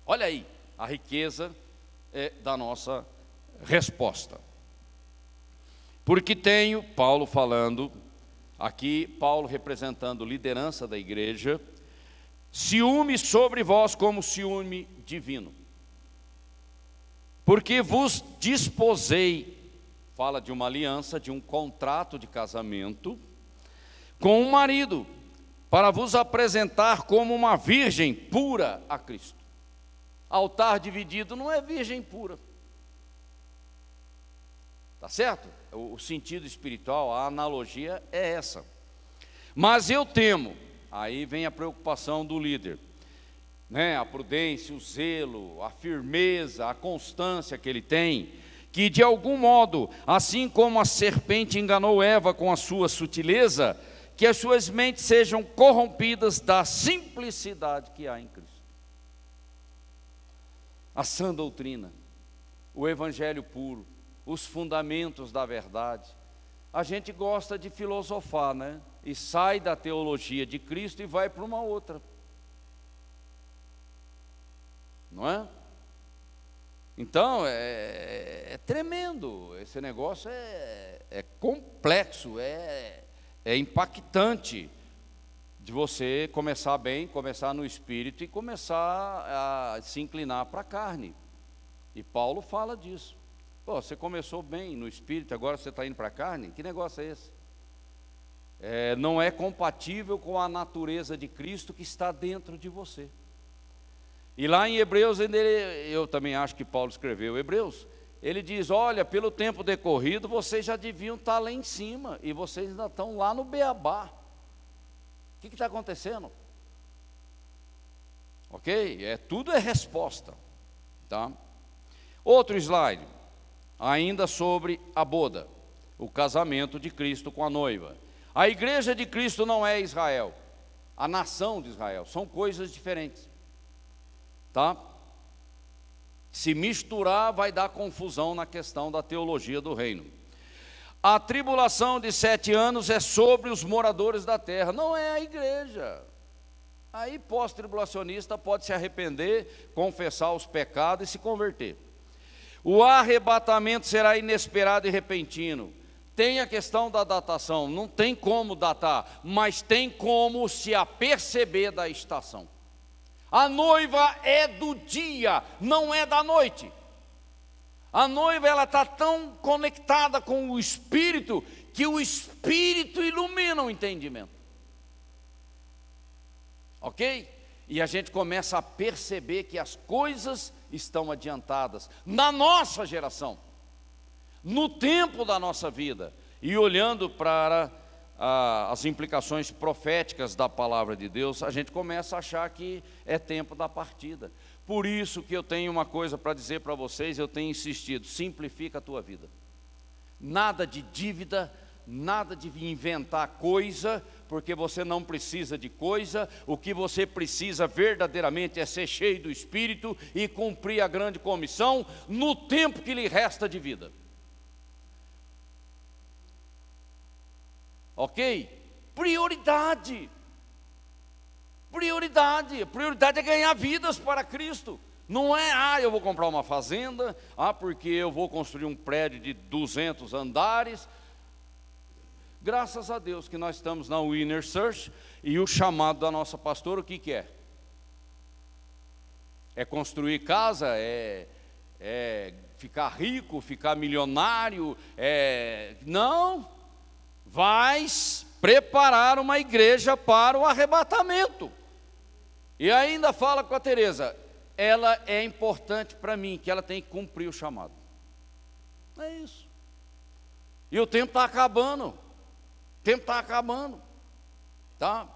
Olha aí, a riqueza da nossa resposta. Porque tenho, Paulo falando, aqui Paulo representando liderança da igreja, ciúme sobre vós como ciúme divino. Porque vos disposei, fala de uma aliança, de um contrato de casamento, com um marido, para vos apresentar como uma virgem pura a Cristo. Altar dividido não é virgem pura. Tá certo? O sentido espiritual, a analogia é essa. Mas eu temo, aí vem a preocupação do líder, né? A prudência, o zelo, a firmeza, a constância que ele tem, que de algum modo, assim como a serpente enganou Eva com a sua sutileza, que as suas mentes sejam corrompidas da simplicidade que há em Cristo. A sã doutrina, o evangelho puro, os fundamentos da verdade. A gente gosta de filosofar, né? E sai da teologia de Cristo e vai para uma outra. Não é? Então, é tremendo. Esse negócio é complexo, é impactante de você começar bem, começar no espírito e começar a se inclinar para a carne. E Paulo fala disso. Você começou bem no espírito, agora você está indo para a carne? Que negócio é esse? Não é compatível com a natureza de Cristo que está dentro de você. E lá em Hebreus, eu também acho que Paulo escreveu Hebreus, ele diz, olha, pelo tempo decorrido, vocês já deviam estar lá em cima, e vocês ainda estão lá no beabá. O que está acontecendo? Ok? Tudo é resposta. Tá? Outro slide. Ainda sobre a boda, o casamento de Cristo com a noiva. A igreja de Cristo não é Israel, a nação de Israel, são coisas diferentes, tá? Se misturar vai dar confusão na questão da teologia do reino. A tribulação de 7 anos é sobre os moradores da terra, não é a igreja. Aí pós-tribulacionista pode se arrepender, confessar os pecados e se converter. O arrebatamento será inesperado e repentino. Tem a questão da datação, não tem como datar, mas tem como se aperceber da estação. A noiva é do dia, não é da noite. A noiva ela está tão conectada com o Espírito, que o Espírito ilumina o entendimento. Ok? E a gente começa a perceber que as coisas estão adiantadas na nossa geração, no tempo da nossa vida, e olhando para as implicações proféticas da palavra de Deus, a gente começa a achar que é tempo da partida, Por isso que eu tenho uma coisa para dizer para vocês, eu tenho insistido: simplifica a tua vida. Nada de dívida, nada de inventar coisa, porque você não precisa de coisa. O que você precisa verdadeiramente é ser cheio do Espírito e cumprir a grande comissão no tempo que lhe resta de vida. Ok? Prioridade. Prioridade é ganhar vidas para Cristo. Não é, eu vou comprar uma fazenda, porque eu vou construir um prédio de 200 andares. Graças a Deus que nós estamos na Winner Church, e o chamado da nossa pastora, o que é? É construir casa, é ficar rico, ficar milionário, não, vais preparar uma igreja para o arrebatamento. E ainda fala com a Tereza, ela é importante para mim, que ela tem que cumprir o chamado. É isso. E o tempo está acabando. Tá?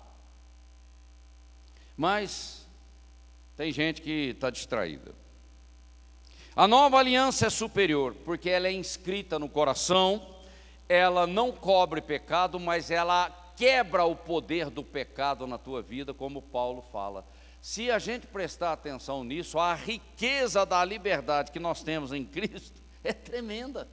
Mas tem gente que está distraída. A nova aliança é superior, porque ela é inscrita no coração, ela não cobre pecado, mas ela quebra o poder do pecado na tua vida, como Paulo fala. Se a gente prestar atenção nisso, a riqueza da liberdade que nós temos em Cristo é tremenda.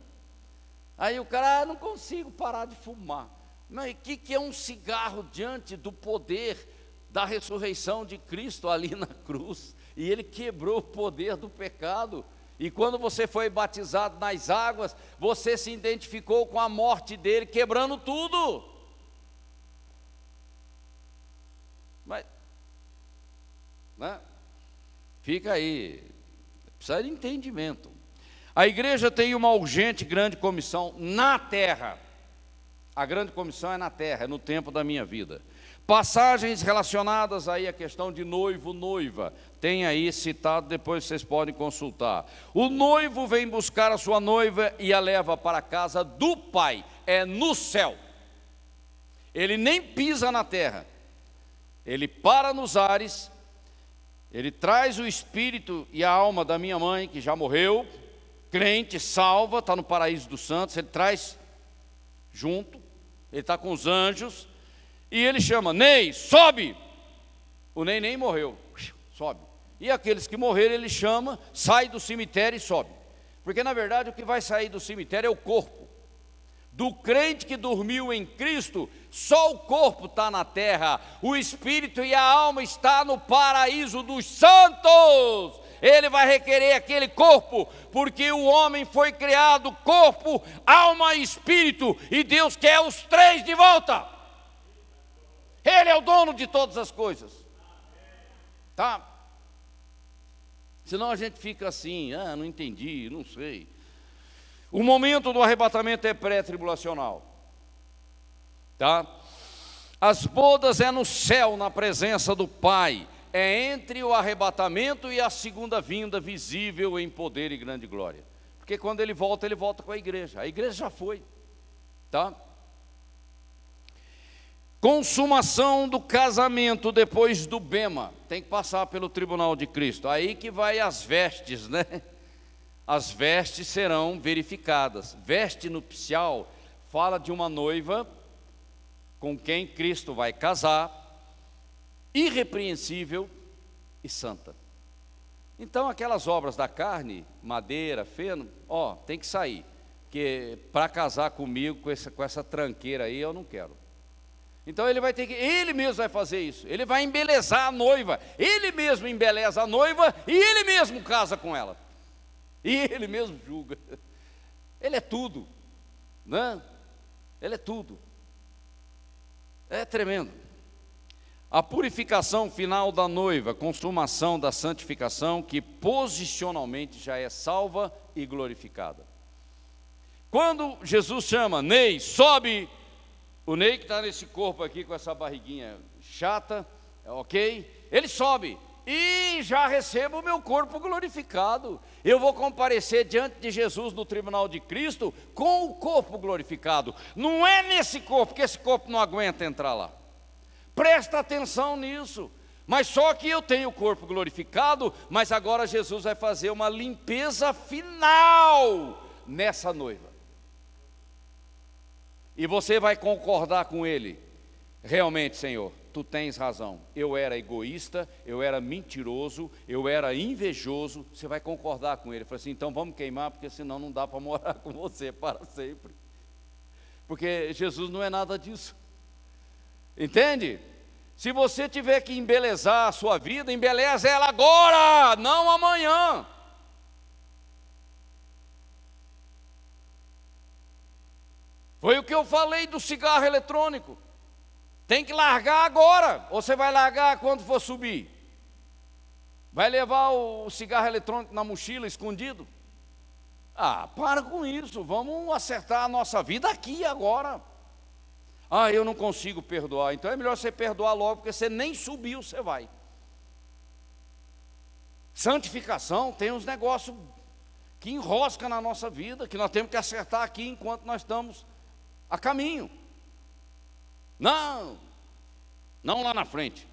Aí o cara, não consigo parar de fumar. Mas o que é um cigarro diante do poder da ressurreição de Cristo ali na cruz? E ele quebrou o poder do pecado. E quando você foi batizado nas águas, você se identificou com a morte dele, quebrando tudo. Mas, né? Fica aí, precisa de entendimento. A igreja tem uma urgente grande comissão na terra. A grande comissão é na terra, é no tempo da minha vida. Passagens relacionadas aí à questão de noivo, noiva, tem aí citado, depois vocês podem consultar. O noivo vem buscar a sua noiva e a leva para a casa do pai, é no céu. Ele nem pisa na terra, ele para nos ares, ele traz o espírito e a alma da minha mãe, que já morreu, crente, salva, está no paraíso dos santos, ele traz junto, ele está com os anjos, e ele chama, Ney, sobe. O Ney nem morreu, sobe. E aqueles que morreram ele chama, sai do cemitério e sobe. Porque na verdade o que vai sair do cemitério é o corpo. Do crente que dormiu em Cristo, só o corpo está na terra, o espírito e a alma está no paraíso dos santos. Ele vai requerer aquele corpo, porque o homem foi criado corpo, alma e espírito, e Deus quer os três de volta. Ele é o dono de todas as coisas. Tá? Senão a gente fica assim, não entendi, não sei. O momento do arrebatamento é pré-tribulacional. Tá? As bodas é no céu, na presença do Pai. É entre o arrebatamento e a segunda vinda visível em poder e grande glória. Porque quando ele volta com a igreja. A igreja já foi. Tá? Consumação do casamento depois do bema. Tem que passar pelo tribunal de Cristo. Aí que vai as vestes, né? As vestes serão verificadas. Veste nupcial fala de uma noiva com quem Cristo vai casar, irrepreensível e santa. Então aquelas obras da carne, madeira, feno, tem que sair, porque para casar comigo com essa tranqueira aí eu não quero. Então ele mesmo vai fazer isso, ele vai embelezar a noiva, ele mesmo embeleza a noiva e ele mesmo casa com ela. E ele mesmo julga. Ele é tudo, né? Ele é tudo. É tremendo. A purificação final da noiva, consumação da santificação, que posicionalmente já é salva e glorificada. Quando Jesus chama, Ney, sobe, o Ney que está nesse corpo aqui com essa barriguinha chata, ok? Ele sobe. E já recebo o meu corpo glorificado. Eu vou comparecer diante de Jesus no tribunal de Cristo com o corpo glorificado. Não é nesse corpo, porque esse corpo não aguenta entrar lá. Presta atenção nisso. Mas só que eu tenho o corpo glorificado, mas agora Jesus vai fazer uma limpeza final nessa noiva. E você vai concordar com ele: realmente, Senhor, tu tens razão, eu era egoísta, eu era mentiroso, eu era invejoso. Você vai concordar com ele, fala assim: então vamos queimar, porque senão não dá para morar com você para sempre. Porque Jesus não é nada disso, entende? Se você tiver que embelezar a sua vida, embeleza ela agora, não amanhã. Foi o que eu falei do cigarro eletrônico. Tem que largar agora, ou você vai largar quando for subir? Vai levar o cigarro eletrônico na mochila escondido? Ah, para com isso, vamos acertar a nossa vida aqui e agora. Ah, eu não consigo perdoar. Então é melhor você perdoar logo, porque você nem subiu, você vai. Santificação tem uns negócios que enrosca na nossa vida, que nós temos que acertar aqui enquanto nós estamos a caminho. Não lá na frente,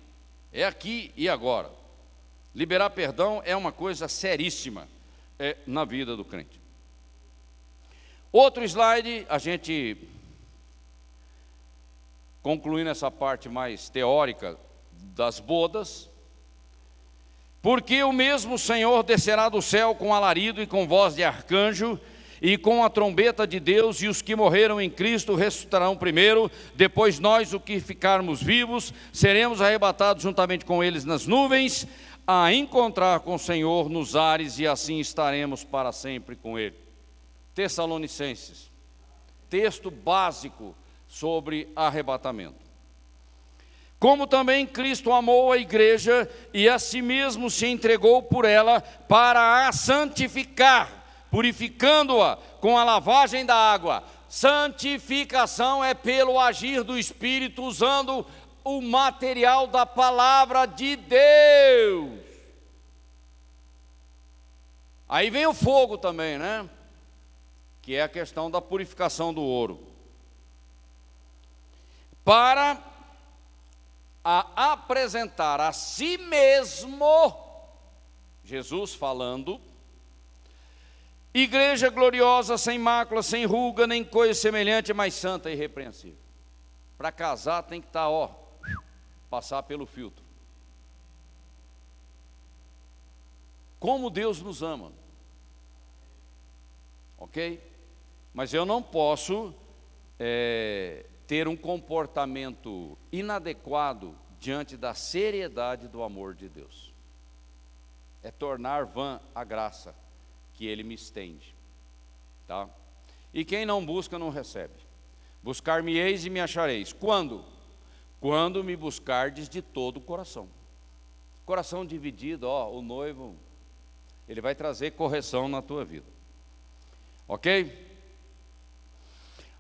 é aqui e agora. Liberar perdão é uma coisa seríssima na vida do crente. Outro slide, a gente concluindo essa parte mais teórica das bodas. Porque o mesmo Senhor descerá do céu com alarido e com voz de arcanjo e com a trombeta de Deus, e os que morreram em Cristo ressuscitarão primeiro. Depois nós, os que ficarmos vivos, seremos arrebatados juntamente com eles nas nuvens, a encontrar com o Senhor nos ares, e assim estaremos para sempre com Ele. Tessalonicenses, texto básico sobre arrebatamento. Como também Cristo amou a igreja e a si mesmo se entregou por ela para a santificar, purificando-a com a lavagem da água. Santificação é pelo agir do Espírito, usando o material da palavra de Deus. Aí vem o fogo também, né? Que é a questão da purificação do ouro. Para apresentar a si mesmo, Jesus falando, igreja gloriosa, sem mácula, sem ruga, nem coisa semelhante, mas santa e irrepreensível. Para casar tem que estar, passar pelo filtro. Como Deus nos ama, ok? Mas eu não posso ter um comportamento inadequado diante da seriedade do amor de Deus. É tornar vã a graça que Ele me estende, tá? E quem não busca não recebe. Buscar-me-eis e me achareis. Quando? Quando me buscardes de todo o coração. Coração dividido, o noivo, ele vai trazer correção na tua vida, ok?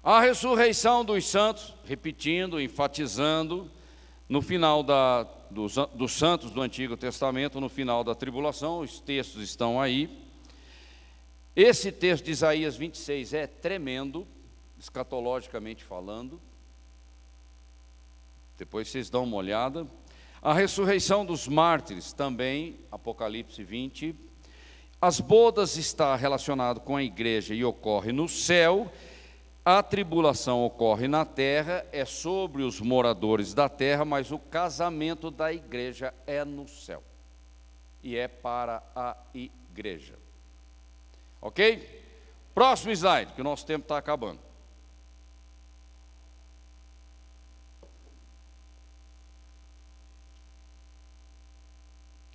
A ressurreição dos santos, repetindo, enfatizando, no final dos santos do Antigo Testamento, no final da tribulação, os textos estão aí. Esse texto de Isaías 26 é tremendo, escatologicamente falando. Depois vocês dão uma olhada. A ressurreição dos mártires, também, Apocalipse 20. As bodas está relacionado com a igreja e ocorre no céu. A tribulação ocorre na terra, é sobre os moradores da terra, mas o casamento da igreja é no céu. E é para a igreja. Ok? Próximo slide, que o nosso tempo está acabando.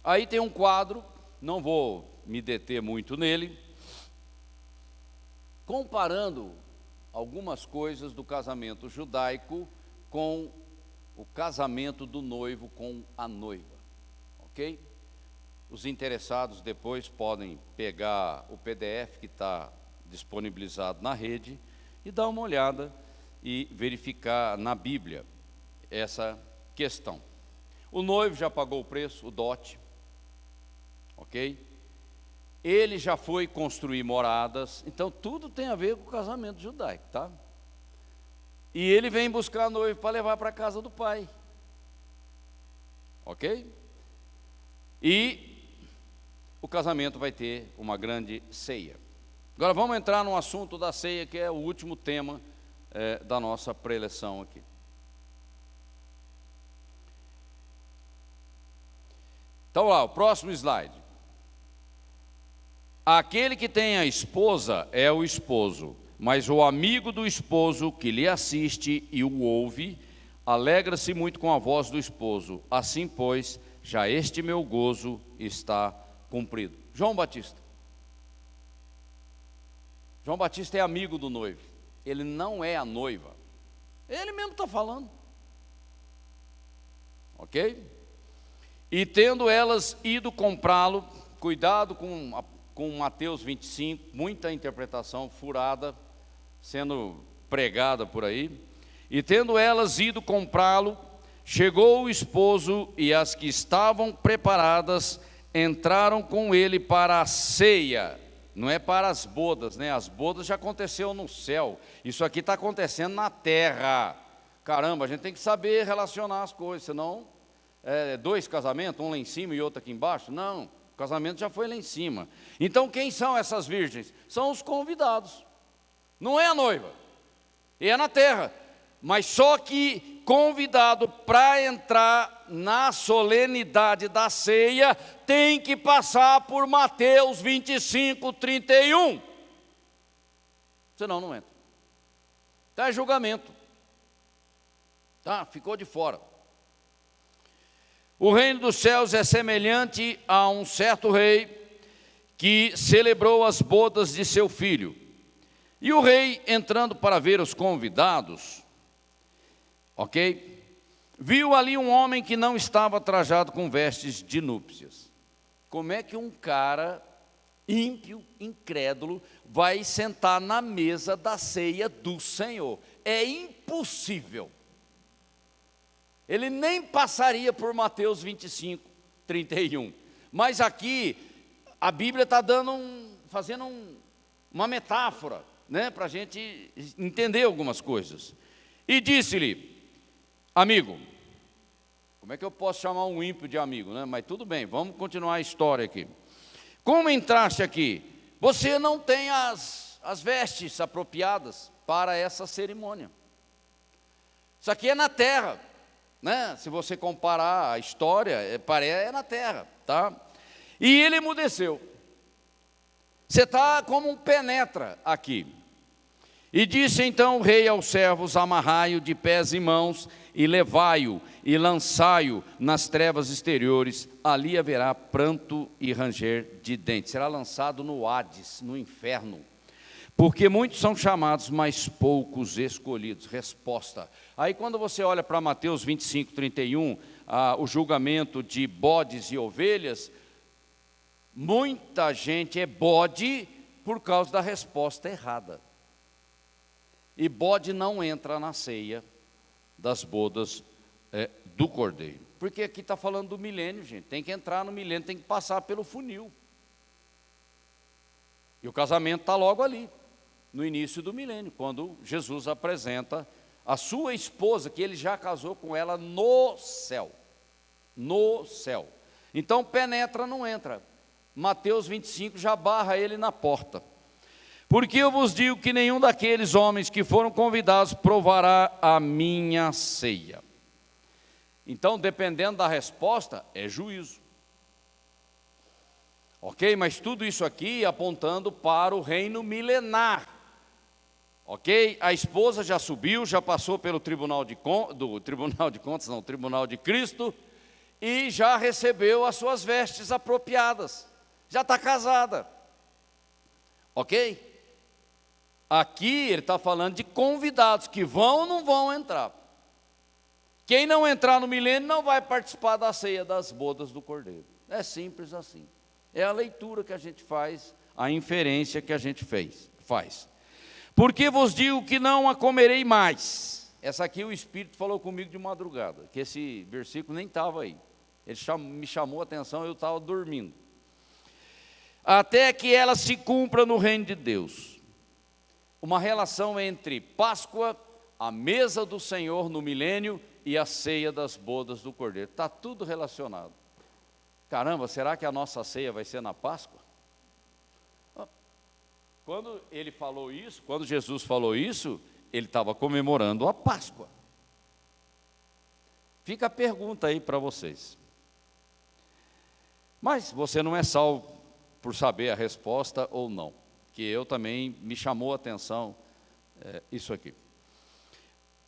Aí tem um quadro, não vou me deter muito nele, comparando algumas coisas do casamento judaico com o casamento do noivo com a noiva, ok? Os interessados depois podem pegar o PDF que está disponibilizado na rede e dar uma olhada e verificar na Bíblia essa questão. O noivo já pagou o preço, o dote, ok? Ele já foi construir moradas, então tudo tem a ver com o casamento judaico, tá? E ele vem buscar a noiva para levar para a casa do pai, ok? e o casamento vai ter uma grande ceia. Agora vamos entrar no assunto da ceia, que é o último tema da nossa preleção aqui. Então lá, o próximo slide. Aquele que tem a esposa é o esposo, mas o amigo do esposo que lhe assiste e o ouve, alegra-se muito com a voz do esposo. Assim, pois, já este meu gozo está cumprido. João Batista. João Batista é amigo do noivo. Ele não é a noiva. Ele mesmo está falando. Ok? E tendo elas ido comprá-lo, cuidado com Mateus 25, muita interpretação furada sendo pregada por aí. E tendo elas ido comprá-lo, chegou o esposo, e as que estavam preparadas entraram com ele para a ceia. Não é para as bodas, né? As bodas já aconteceu no céu. Isso aqui está acontecendo na terra. Caramba, a gente tem que saber relacionar as coisas, senão dois casamentos, um lá em cima e outro aqui embaixo. Não, o casamento já foi lá em cima. Então quem são essas virgens? São os convidados. Não é a noiva, é na terra. Mas só que convidado para entrar na solenidade da ceia tem que passar por Mateus 25, 31. Senão não entra. Está julgamento. Tá? Ficou de fora. O reino dos céus é semelhante a um certo rei que celebrou as bodas de seu filho. E o rei, entrando para ver os convidados, ok? Viu ali um homem que não estava trajado com vestes de núpcias. Como é que um cara ímpio, incrédulo, vai sentar na mesa da ceia do Senhor? É impossível. Ele nem passaria por Mateus 25, 31. Mas aqui, a Bíblia está fazendo uma metáfora, né, para a gente entender algumas coisas. E disse-lhe: amigo. Como é que eu posso chamar um ímpio de amigo, né? Mas tudo bem, vamos continuar a história aqui. Como entraste aqui? Você não tem as vestes apropriadas para essa cerimônia. Isso aqui é na terra, né? Se você comparar a história, é na terra, tá? E ele emudeceu. Você está como um penetra aqui. E disse então o rei aos servos: amarrai-o de pés e mãos, e levai-o, e lançai-o nas trevas exteriores, ali haverá pranto e ranger de dentes. Será lançado no Hades, no inferno. Porque muitos são chamados, mas poucos escolhidos. Resposta. Aí quando você olha para Mateus 25, 31, o julgamento de bodes e ovelhas, muita gente é bode por causa da resposta errada. E bode não entra na ceia das bodas do Cordeiro. Porque aqui está falando do milênio, gente. Tem que entrar no milênio, tem que passar pelo funil. E o casamento está logo ali, no início do milênio, quando Jesus apresenta a sua esposa, que ele já casou com ela no céu. No céu. Então penetra, não entra. Mateus 25 já barra ele na porta. Porque eu vos digo que nenhum daqueles homens que foram convidados provará a minha ceia. Então, dependendo da resposta, é juízo. Ok? Mas tudo isso aqui apontando para o reino milenar. Ok? A esposa já subiu, já passou pelo Tribunal de Cristo, e já recebeu as suas vestes apropriadas. Já está casada. Ok? Aqui ele está falando de convidados que vão ou não vão entrar. Quem não entrar no milênio não vai participar da ceia das bodas do Cordeiro. É simples assim. É a leitura que a gente faz, a inferência que a gente faz. Porque vos digo que não a comerei mais. Essa aqui o Espírito falou comigo de madrugada, que esse versículo nem estava aí. Ele me chamou a atenção, eu estava dormindo. Até que ela se cumpra no reino de Deus. Uma relação entre Páscoa, a mesa do Senhor no milênio e a ceia das bodas do Cordeiro. Está tudo relacionado. Caramba, será que a nossa ceia vai ser na Páscoa? Quando ele falou isso, quando Jesus falou isso, ele estava comemorando a Páscoa. Fica a pergunta aí para vocês. Mas você não é salvo por saber a resposta ou não, que eu também me chamou a atenção isso aqui.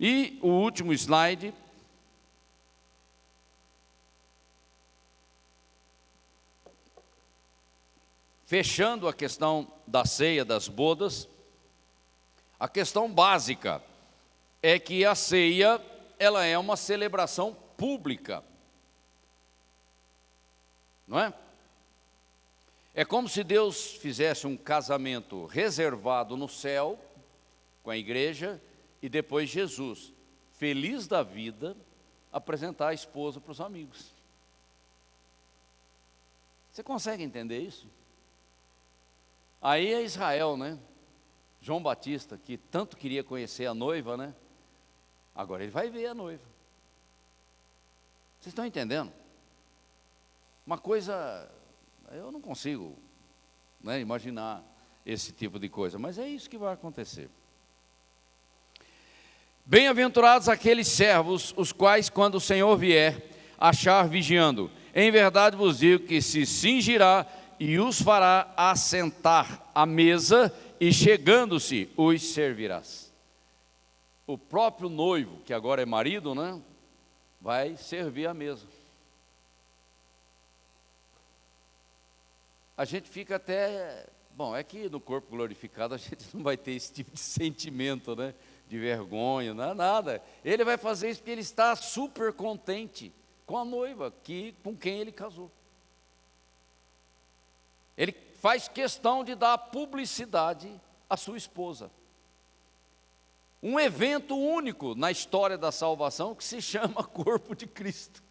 E o último slide. Fechando a questão da ceia, das bodas, a questão básica é que a ceia, ela é uma celebração pública, não é? É como se Deus fizesse um casamento reservado no céu, com a igreja, e depois Jesus, feliz da vida, apresentar a esposa para os amigos. Você consegue entender isso? Aí é Israel, né? João Batista, que tanto queria conhecer a noiva, né? Agora ele vai ver a noiva. Vocês estão entendendo? Uma coisa, eu não consigo, né, imaginar esse tipo de coisa, mas é isso que vai acontecer. Bem-aventurados aqueles servos, os quais, quando o Senhor vier, achar vigiando. Em verdade vos digo que se cingirá e os fará assentar à mesa, e chegando-se, os servirás. O próprio noivo, que agora é marido, né, vai servir à mesa. A gente fica até... Bom, é que no corpo glorificado a gente não vai ter esse tipo de sentimento, né, de vergonha, nada. Ele vai fazer isso porque ele está super contente com a noiva, com quem ele casou. Ele faz questão de dar publicidade à sua esposa. Um evento único na história da salvação que se chama corpo de Cristo.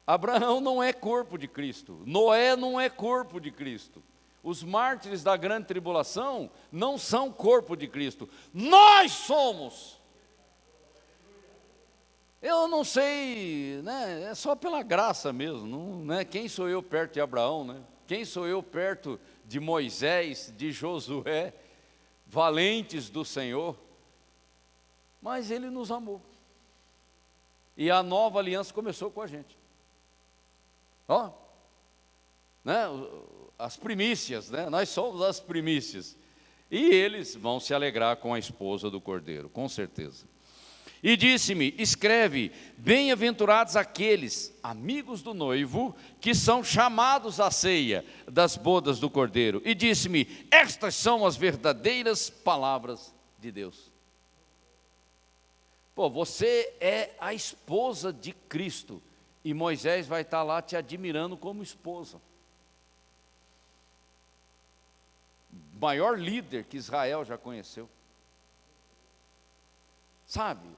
Abraão não é corpo de Cristo, Noé não é corpo de Cristo. Os mártires da grande tribulação não são corpo de Cristo. Nós somos. Eu não sei, né? É só pela graça mesmo, não, né? Quem sou eu perto de Abraão, né? Quem sou eu perto de Moisés, de Josué, valentes do Senhor? Mas Ele nos amou. E a nova aliança começou com a gente. Ó, né? As primícias, né? Nós somos as primícias. E eles vão se alegrar com a esposa do Cordeiro, com certeza. E disse-me, escreve, bem-aventurados aqueles, amigos do noivo, que são chamados à ceia das bodas do Cordeiro. E disse-me, estas são as verdadeiras palavras de Deus. Pô, você é a esposa de Cristo, e Moisés vai estar lá te admirando como esposa. Maior líder que Israel já conheceu. Sabe?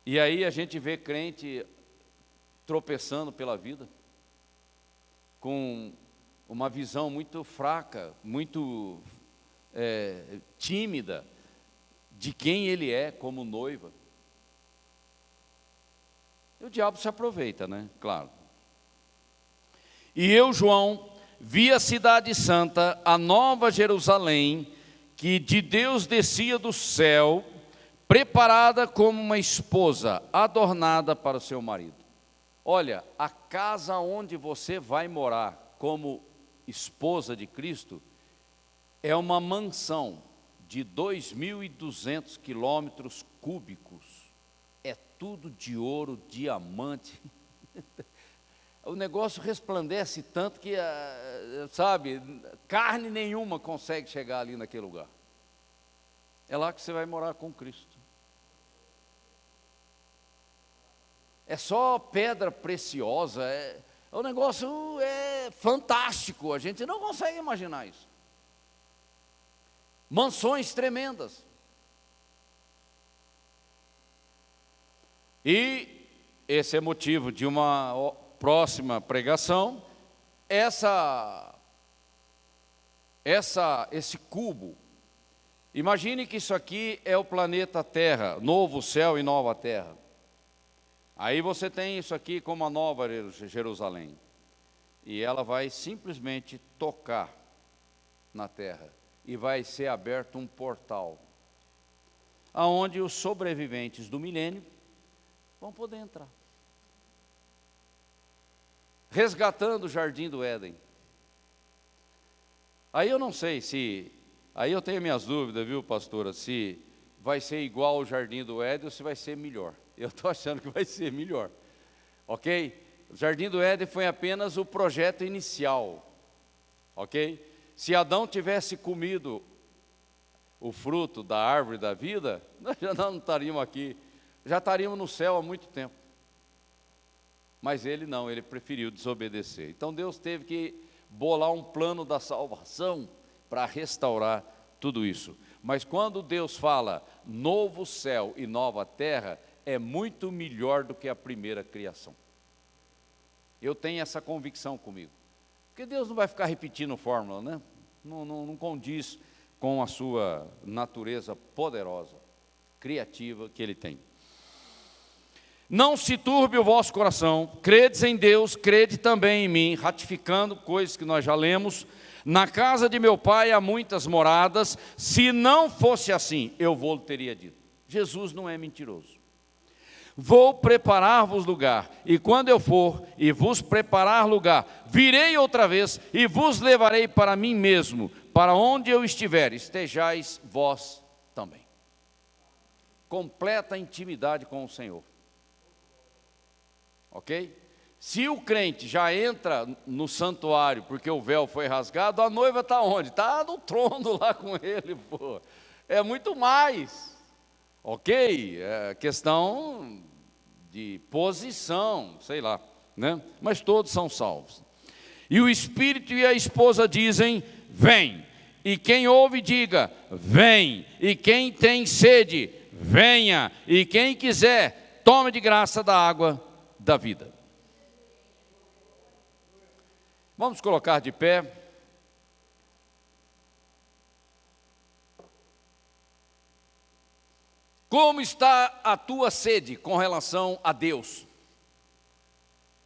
E aí a gente vê crente tropeçando pela vida, com uma visão muito fraca, muito tímida, de quem ele é como noiva. E o diabo se aproveita, né? Claro. E eu, João, vi a cidade santa, a nova Jerusalém, que de Deus descia do céu, preparada como uma esposa, adornada para o seu marido. Olha, a casa onde você vai morar como esposa de Cristo é uma mansão de 2.200 quilômetros cúbicos. É tudo de ouro, diamante. O negócio resplandece tanto que, sabe, carne nenhuma consegue chegar ali naquele lugar. É lá que você vai morar com Cristo. É só pedra preciosa, o negócio é fantástico, a gente não consegue imaginar isso. Mansões tremendas. E esse é motivo de uma próxima pregação, esse cubo. Imagine que isso aqui é o planeta Terra, novo céu e nova terra. Aí você tem isso aqui como a nova Jerusalém. E ela vai simplesmente tocar na terra. E vai ser aberto um portal, aonde os sobreviventes do milênio vão poder entrar. Resgatando o jardim do Éden. Aí eu não sei se, aí eu tenho minhas dúvidas, viu, pastora, se vai ser igual ao jardim do Éden ou se vai ser melhor. Eu estou achando que vai ser melhor, ok? O jardim do Éden foi apenas o projeto inicial, ok? Se Adão tivesse comido o fruto da árvore da vida, nós já não estaríamos aqui, já estaríamos no céu há muito tempo. Mas ele não, ele preferiu desobedecer. Então Deus teve que bolar um plano da salvação para restaurar tudo isso. Mas quando Deus fala novo céu e nova terra, é muito melhor do que a primeira criação. Eu tenho essa convicção comigo. Porque Deus não vai ficar repetindo fórmula, né? Não condiz com a sua natureza poderosa, criativa que Ele tem. Não se turbe o vosso coração, credes em Deus, crede também em mim, ratificando coisas que nós já lemos. Na casa de meu pai há muitas moradas, se não fosse assim, eu vou teria dito. Jesus não é mentiroso. Vou preparar-vos lugar, e quando eu for e vos preparar lugar, virei outra vez e vos levarei para mim mesmo, para onde eu estiver, estejais vós também. Completa intimidade com o Senhor. Ok? Se o crente já entra no santuário porque o véu foi rasgado, a noiva está onde? Está no trono lá com ele, pô. É muito mais. Ok? É questão de posição, sei lá, né? Mas todos são salvos. E o Espírito e a esposa dizem, vem. E quem ouve diga, vem. E quem tem sede, venha. E quem quiser, tome de graça da água da vida. Vamos colocar de pé. Como está a tua sede com relação a Deus?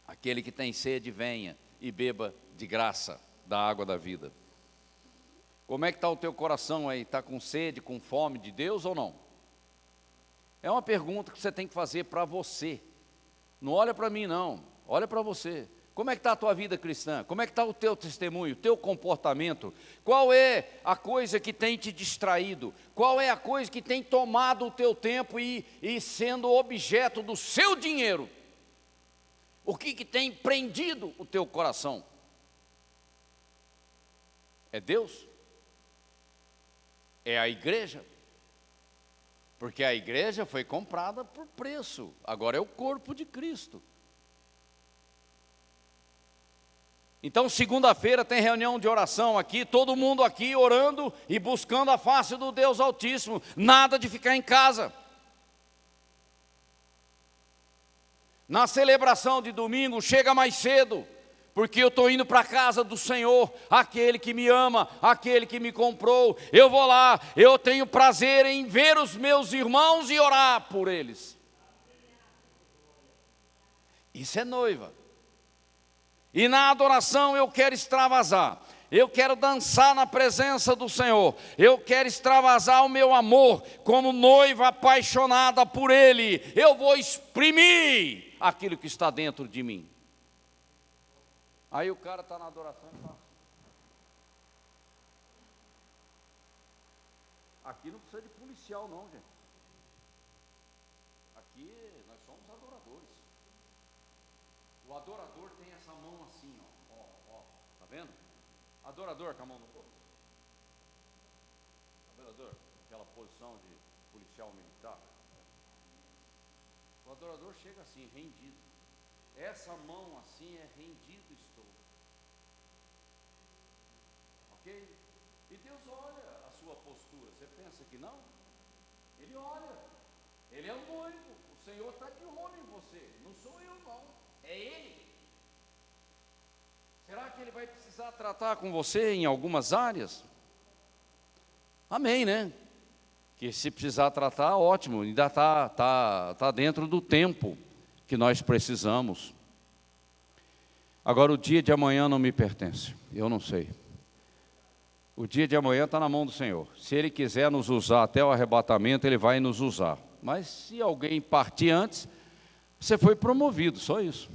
Aquele que tem sede, venha e beba de graça da água da vida. Como é que está o teu coração aí? Está com sede, com fome de Deus ou não? É uma pergunta que você tem que fazer para você. Não olha para mim não, olha para você. Como é que está a tua vida cristã? Como é que está o teu testemunho, o teu comportamento? Qual é a coisa que tem te distraído? Qual é a coisa que tem tomado o teu tempo e sendo objeto do seu dinheiro? O que tem prendido o teu coração? É Deus? É a igreja? Porque a igreja foi comprada por preço, agora é o corpo de Cristo. Então, segunda-feira tem reunião de oração aqui, todo mundo aqui orando e buscando a face do Deus Altíssimo, nada de ficar em casa. Na celebração de domingo, chega mais cedo, porque eu estou indo para a casa do Senhor, aquele que me ama, aquele que me comprou. Eu vou lá, eu tenho prazer em ver os meus irmãos e orar por eles. Isso é noiva. E na adoração eu quero extravasar, eu quero dançar na presença do Senhor, eu quero extravasar o meu amor como noiva apaixonada por Ele. Eu vou exprimir aquilo que está dentro de mim. Aí o cara está na adoração e fala, aqui não precisa de policial não, gente. Aqui nós somos adoradores. O adorador tem essa mão assim, ó, tá vendo? Adorador com a mão no corpo. Adorador, aquela posição de policial militar. O adorador chega assim, rendido. Essa mão assim é rendido estou. Ok? E Deus olha a sua postura. Você pensa que não? Ele olha. Ele é o noivo. O Senhor está de olho em você. Não sou eu não. É Ele. Será que Ele vai precisar tratar com você em algumas áreas? Amém, né? Que se precisar tratar, ótimo. Ainda está dentro do tempo que nós precisamos. Agora, o dia de amanhã não me pertence, eu não sei. O dia de amanhã está na mão do Senhor. Se Ele quiser nos usar até o arrebatamento, Ele vai nos usar. Mas se alguém partir antes, você foi promovido, só isso.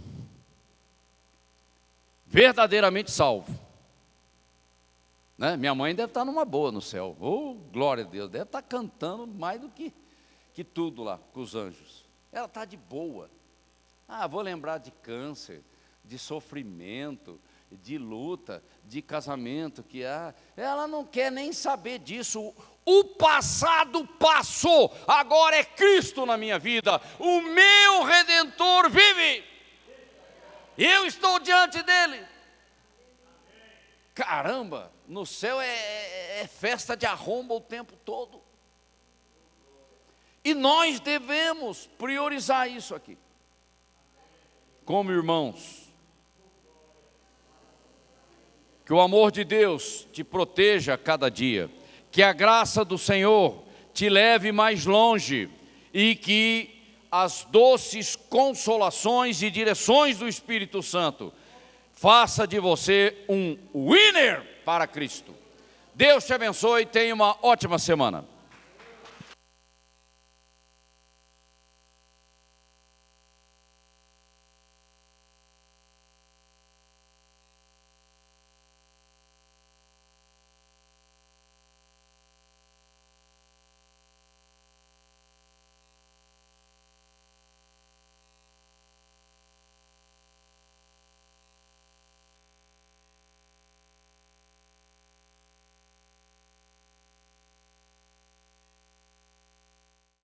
Verdadeiramente salvo. Né? Minha mãe deve estar numa boa no céu. Oh, glória a Deus, deve estar cantando mais do que tudo lá, com os anjos. Ela está de boa. Vou lembrar de câncer, de sofrimento, de luta, de casamento que há. Ela não quer nem saber disso. O passado passou, agora é Cristo na minha vida. O meu Redentor vive. Eu estou diante dele. Caramba, no céu é festa de arromba o tempo todo. E nós devemos priorizar isso aqui. Como irmãos. Que o amor de Deus te proteja a cada dia. Que a graça do Senhor te leve mais longe. E que as doces consolações e direções do Espírito Santo faça de você um winner para Cristo. Deus te abençoe e tenha uma ótima semana.